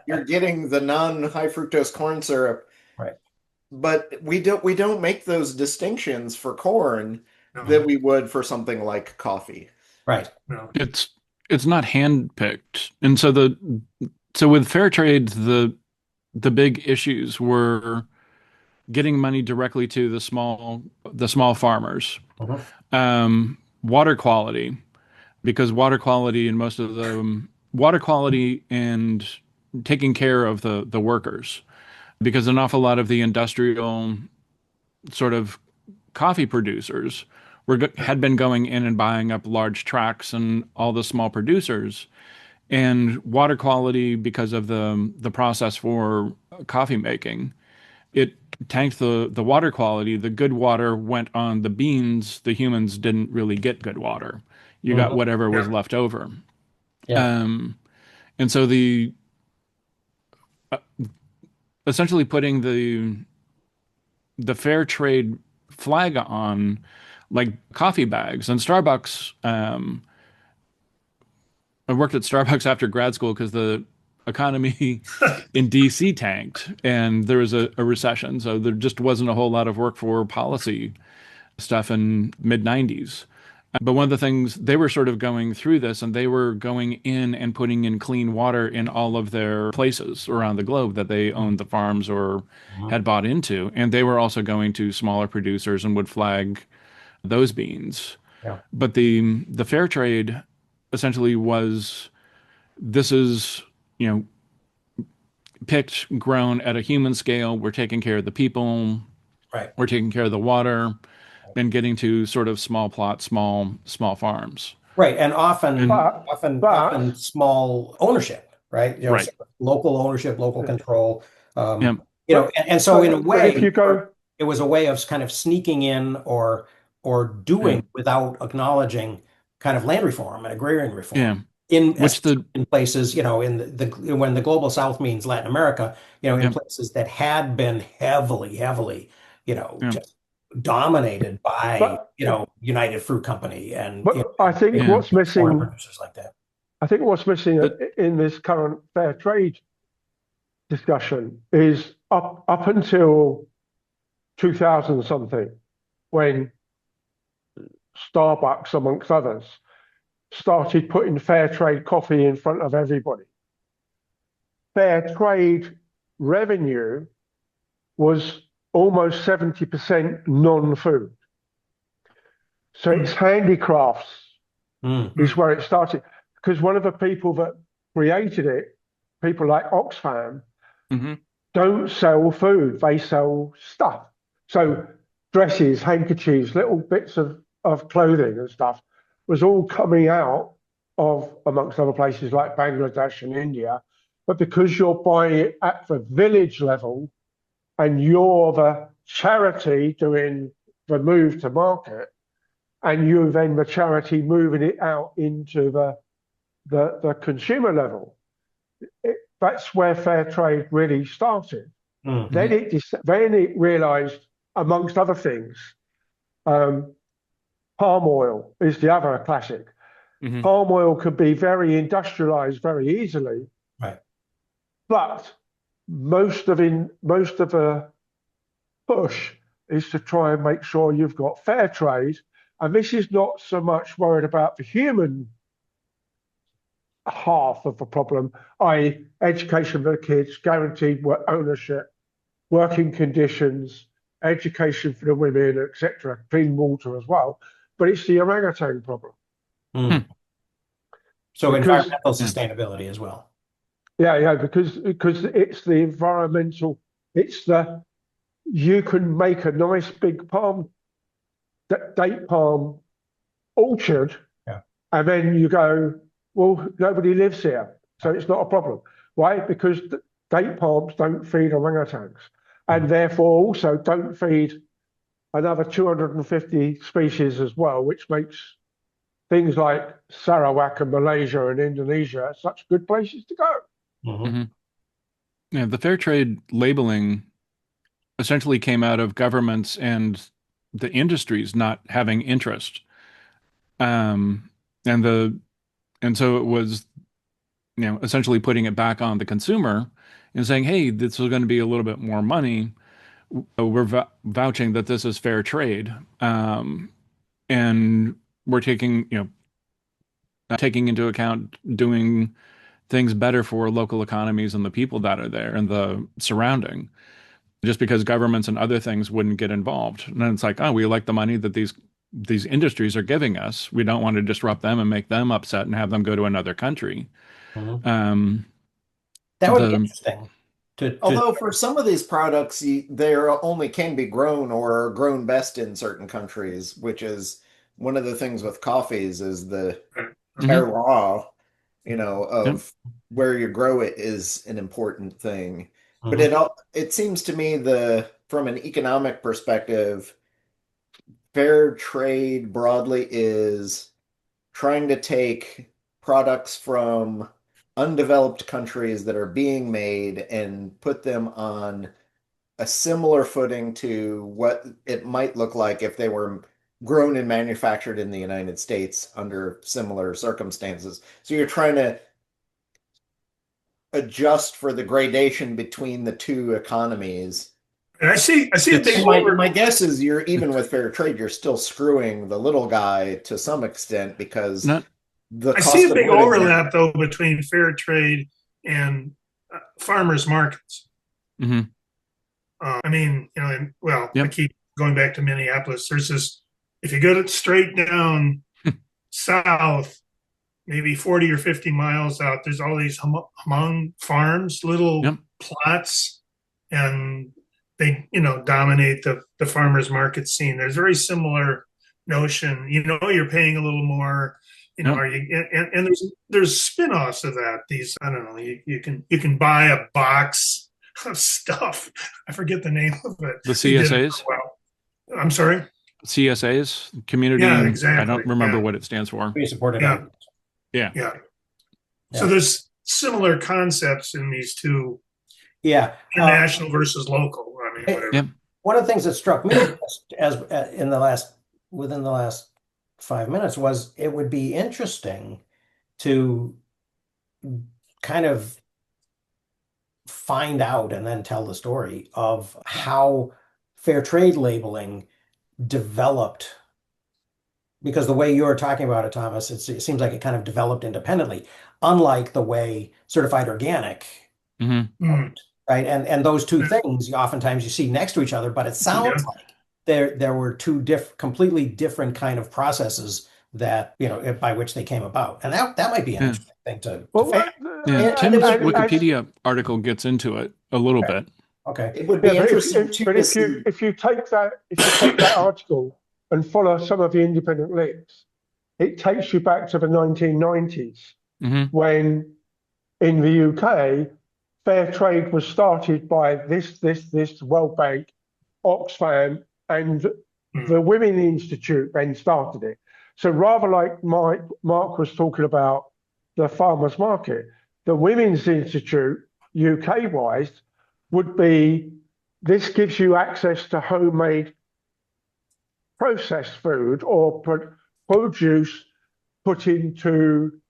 you're getting the non-high fructose corn syrup. Right. But we don't make those distinctions for corn that No, we would for something like coffee. Right. no. It's not handpicked. And so with fair trade, the big issues were getting money directly to the small farmers. Mhm. Water quality, because water quality and most of the water quality and taking care of the workers, because an awful lot of the industrial sort of coffee producers had been going in and buying up large tracts and all the small producers, and water quality because of the process for coffee making, it tanked the water quality. The good water went on the beans. The humans didn't really get good water. You got Mhm. whatever was Yeah. left over. Yeah. And so essentially putting the fair trade flag on like coffee bags and Starbucks. I worked at Starbucks after grad school because the economy in DC tanked and there was a recession. So there just wasn't a whole lot of work for policy stuff in mid 90s. But one of the things they were sort of going through this and they were going in and putting in clean water in all of their places around the globe that they owned the farms or Mhm. had bought into. And they were also going to smaller producers and would flag those beans. Yeah. But the fair trade essentially was this is, you know, picked, grown at a human scale. We're taking care of the people. Right. We're taking care of the water and getting to sort of small plots, small farms. Right. And often, And But often, but often small ownership, right? right. Sort of local ownership, local control. Yeah. And so in a but if way, you go it was a way of kind of sneaking in or Yeah. doing without acknowledging kind of land reform and agrarian reform Yeah. in Which the in places, in when the global South means Latin America, in yeah. places that had been heavily, Yeah. just dominated by, but United Fruit Company and, but I think Yeah. what's corn missing producers like that. I think what's missing But in this current fair trade discussion is up until 2000 something, when Starbucks, amongst others, started putting fair trade coffee in front of everybody. Fair trade revenue was almost 70% non-food. So it's handicrafts Mm. is where it started. Because one of the people that created it, people like Oxfam, mhm. don't sell food, they sell stuff. So dresses, handkerchiefs, little bits of clothing and stuff was all coming out of, amongst other places like Bangladesh and India. But because you're buying it at the village level and you're the charity doing the move to market, and you then the charity moving it out into the consumer level, that's where fair trade really started. Mm. Then it realised, amongst other things, palm oil is the other classic. Mhm. Palm oil could be very industrialised very easily, Right. but most of the push is to try and make sure you've got fair trade, and this is not so much worried about the human half of the problem, i.e., education for the kids, guaranteed work ownership, working conditions, education for the women, etc., clean water as well. But it's the orangutan problem. Mm. So Because environmental sustainability as well. yeah, because it's the environmental, it's the you can make a nice big date palm orchard, Yeah. and then you go, well, nobody lives here, so it's not a problem. Why? Because date palms don't feed orangutans, and therefore also don't feed another 250 species as well, which makes things like Sarawak and Malaysia and Indonesia such good places to go. Mm-hmm. Yeah, the fair trade labeling essentially came out of governments and the industries not having interest. Um, and the and so it was, essentially putting it back on the consumer and saying, "Hey, this is going to be a little bit more money. We're vouching that this is fair trade, and we're taking into account doing things better for local economies and the people that are there and the surrounding." Just because governments and other things wouldn't get involved. And then it's like, oh, we like the money that these industries are giving us. We don't want to disrupt them and make them upset and have them go to another country. Mm-hmm. Um, That would be the interesting to Although for some of these products, they only can be grown or are grown best in certain countries, which is one of the things with coffees is the Mhm. terroir, Yep. of where you grow it is an important thing. But Mhm. it seems to me from an economic perspective, fair trade broadly is trying to take products from undeveloped countries that are being made and put them on a similar footing to what it might look like if they were grown and manufactured in the United States under similar circumstances. So you're trying to adjust for the gradation between the two economies. And I see a big It's And my, over. my guess is you're even with fair trade, you're still screwing the little guy to some extent because not. the I see cost a of big living there. overlap though between fair trade and farmers markets. Mhm. I mean, I Yep. keep going back to Minneapolis. There's this, if you go straight down south, maybe 40 or 50 miles out, there's all these hmong farms, little Yep. plots, and they, dominate the farmers market scene. There's a very similar notion. You're paying a little more. Yep. Are you? And there's spin-offs of that. These, I don't know. You can buy a box of stuff. I forget the name of it. The They did it for CSAs, a while. I'm sorry. CSAs, Yeah, community. I exactly. don't remember Yeah, what it stands for. Be supported yeah, on. Yeah. yeah. So Yeah. there's similar concepts in these two, Yeah. international versus local. I mean, It- Yep. whatever. one of the things that struck me as in the last within the last 5 minutes was it would be interesting to kind of find out and then tell the story of how fair trade labeling developed. Because the way you're talking about it, Thomas, it seems like it kind of developed independently, unlike the way certified organic Hmm. Mm, right? And those two things, oftentimes you see next to each other, but it yeah. sounds like there were two completely different kind of processes that, by which they came about. And that might be an Yeah. interesting thing to Well, fact. Yeah. And it Tim's would be Wikipedia article gets into it a little bit. okay. It would yeah, be but interesting too to see. if you take that article and follow some of the independent links, it takes you back to the 1990s Hmm. when in the UK fair trade was started by this World Bank, Oxfam, and Mm, the Women Institute then started it. So rather like Mark was talking about the farmers market, the Women's Institute, UK wise, would be this gives you access to homemade processed food or produce put into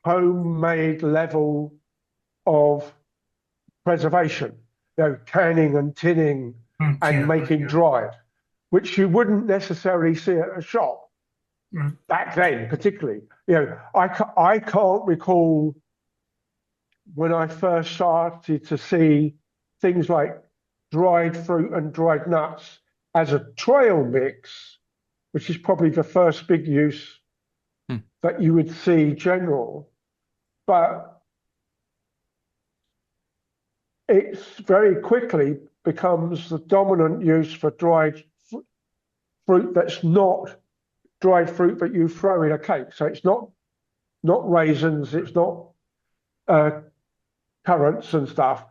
homemade level of preservation, canning and tinning and making yeah. dried, which you wouldn't necessarily see at a shop Mm, back then, particularly. I can't recall when I first started to see things like dried fruit and dried nuts as a trail mix, which is probably the first big use Hmm. that you would see general. But it's very quickly becomes the dominant use for dried fruit that's not dried fruit that you throw in a cake. So it's not raisins, it's not uh, currants and stuff.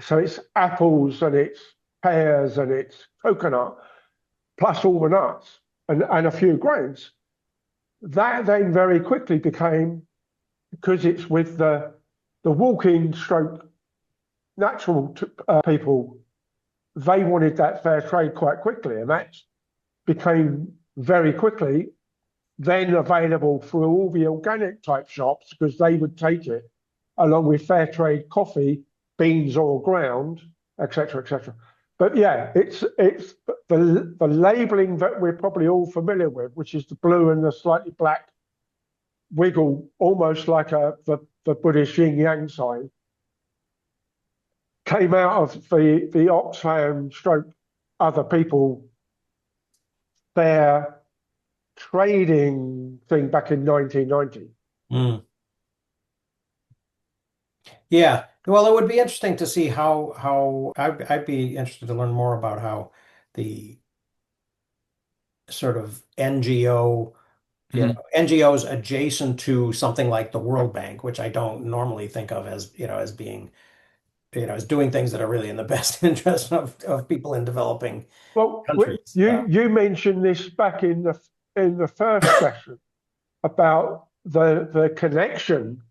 So it's apples and it's pears and it's coconut, plus all the nuts and a few grains. That then very quickly became, because it's with the walking stroke natural people, they wanted that fair trade quite quickly, and that became very quickly then available for all the organic type shops because they would take it along with fair trade coffee, beans or ground, etc., etc. But yeah, it's the labelling that we're probably all familiar with, which is the blue and the slightly black wiggle, almost like the Buddhist yin yang sign, came out of the Oxfam stroke other people fair trading thing back in 1990. Mm. Yeah. Well, it would be interesting to see how I'd be interested to learn more about how the sort of NGO, Mhm. NGOs adjacent to something like the World Bank, which I don't normally think of as, as being, as doing things that are really in the best interest of people in developing Well, countries. you mentioned this back in the first session about the connection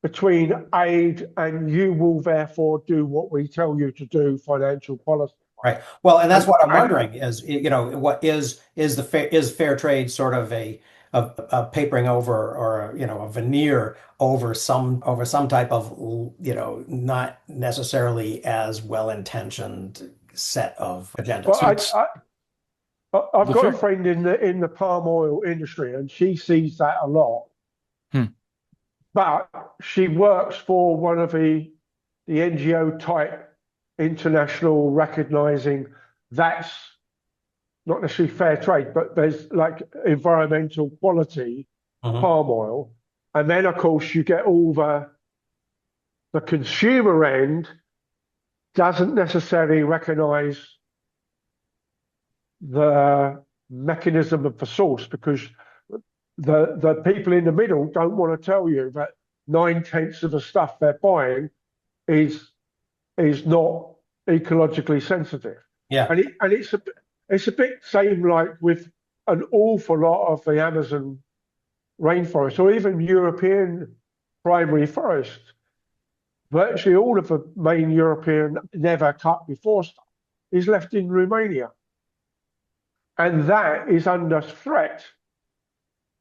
between aid and you will therefore do what we tell you to do, financial policy. Right. Well, and that's And what I'm and wondering is, what is fair trade sort of a papering over or a veneer over some type of not necessarily as well-intentioned set of well, agendas. So it's I've the got a fair. friend in the palm oil industry, and she sees that a lot. Hmm. But she works for one of the NGO type international recognizing that's not necessarily fair trade, but there's like environmental quality Mhm. palm oil. And then of course you get all the consumer end doesn't necessarily recognize the mechanism of the source because the people in the middle don't want to tell you that 9/10 of the stuff they're buying is not ecologically sensitive. Yeah. And it's a bit same like with an awful lot of the Amazon rainforest or even European primary forest. Virtually all of the main European never cut before stuff is left in Romania. And that is under threat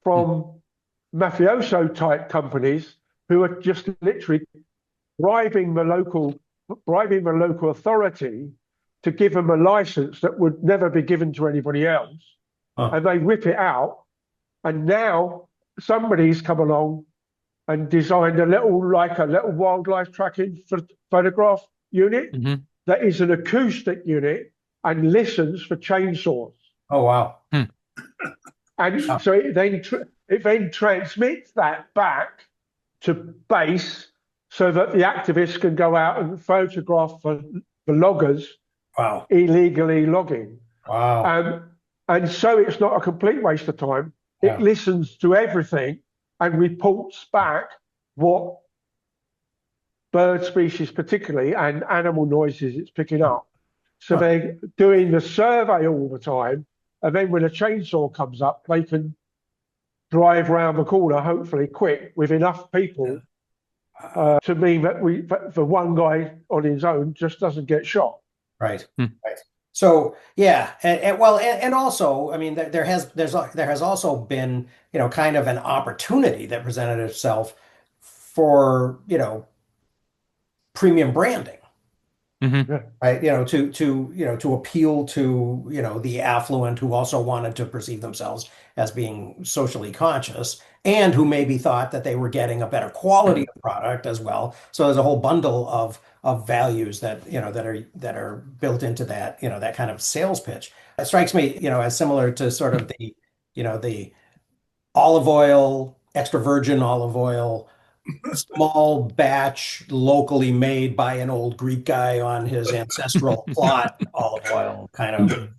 Hmm. from mafioso type companies who are just literally bribing the local authority to give them a license that would never be given to anybody else. Huh. And they rip it out. And now somebody's come along and designed a little wildlife tracking photograph unit Mhm. that is an acoustic unit and listens for chainsaws. Oh, wow. Hmm. And so it then transmits that back to base so that the activists can go out and photograph the loggers Wow. illegally logging. Wow. And so it's not a complete waste of time. It Yeah. listens to everything and reports back what bird species particularly and animal noises it's picking up. So Huh. they're doing the survey all the time. And then when a chainsaw comes up, they can drive around the corner, hopefully quick, with enough people to mean that the one guy on his own just doesn't get shot. Right. Hmm. Right. So yeah, and also, I mean, there has also been, kind of an opportunity that presented itself for, premium branding, Mhm. Yeah. right? To appeal to, the affluent who also wanted to perceive themselves as being socially conscious and who maybe thought that they were getting a better quality of product as well. So there's a whole bundle of values that, that are built into that, that kind of sales pitch. It strikes me, as similar to sort of the olive oil, extra virgin olive oil, small batch, locally made by an old Greek guy on his ancestral plot olive oil kind of.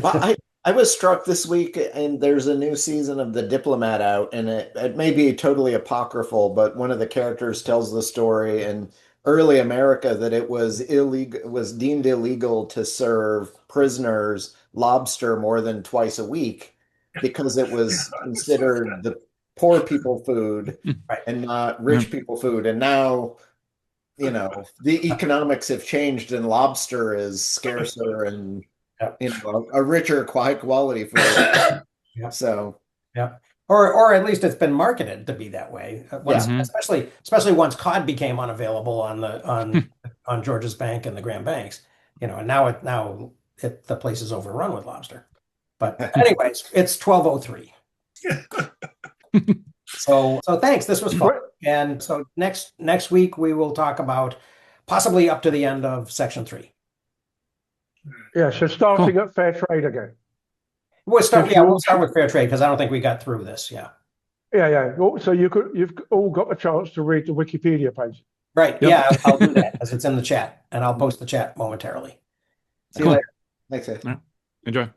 Well, I was struck this week, and there's a new season of The Diplomat out, and it may be totally apocryphal, but one of the characters tells the story in early America that it was illegal, it was deemed illegal to serve prisoners lobster more than twice a week because it was considered the poor people food Right. and not rich people food. And now, the economics have changed, and lobster is scarcer and Yep. a richer, high quality food. Yep. So, Yeah. Or at least it's been marketed to be that way. Mhm. Especially once cod became unavailable on George's Bank and the Grand Banks, and the place is overrun with lobster. But anyways, it's 12:03. So thanks. This was fun. And so next week we will talk about possibly up to the end of section 3. Yeah, so starting at fair trade again. We'll start with fair trade because I don't think we got through this. Yeah. Yeah. So you've all got a chance to read the Wikipedia page. Right. Yep. Yeah, I'll do that as it's in the chat, and I'll post the chat momentarily. See you later. thanks, guys. Enjoy.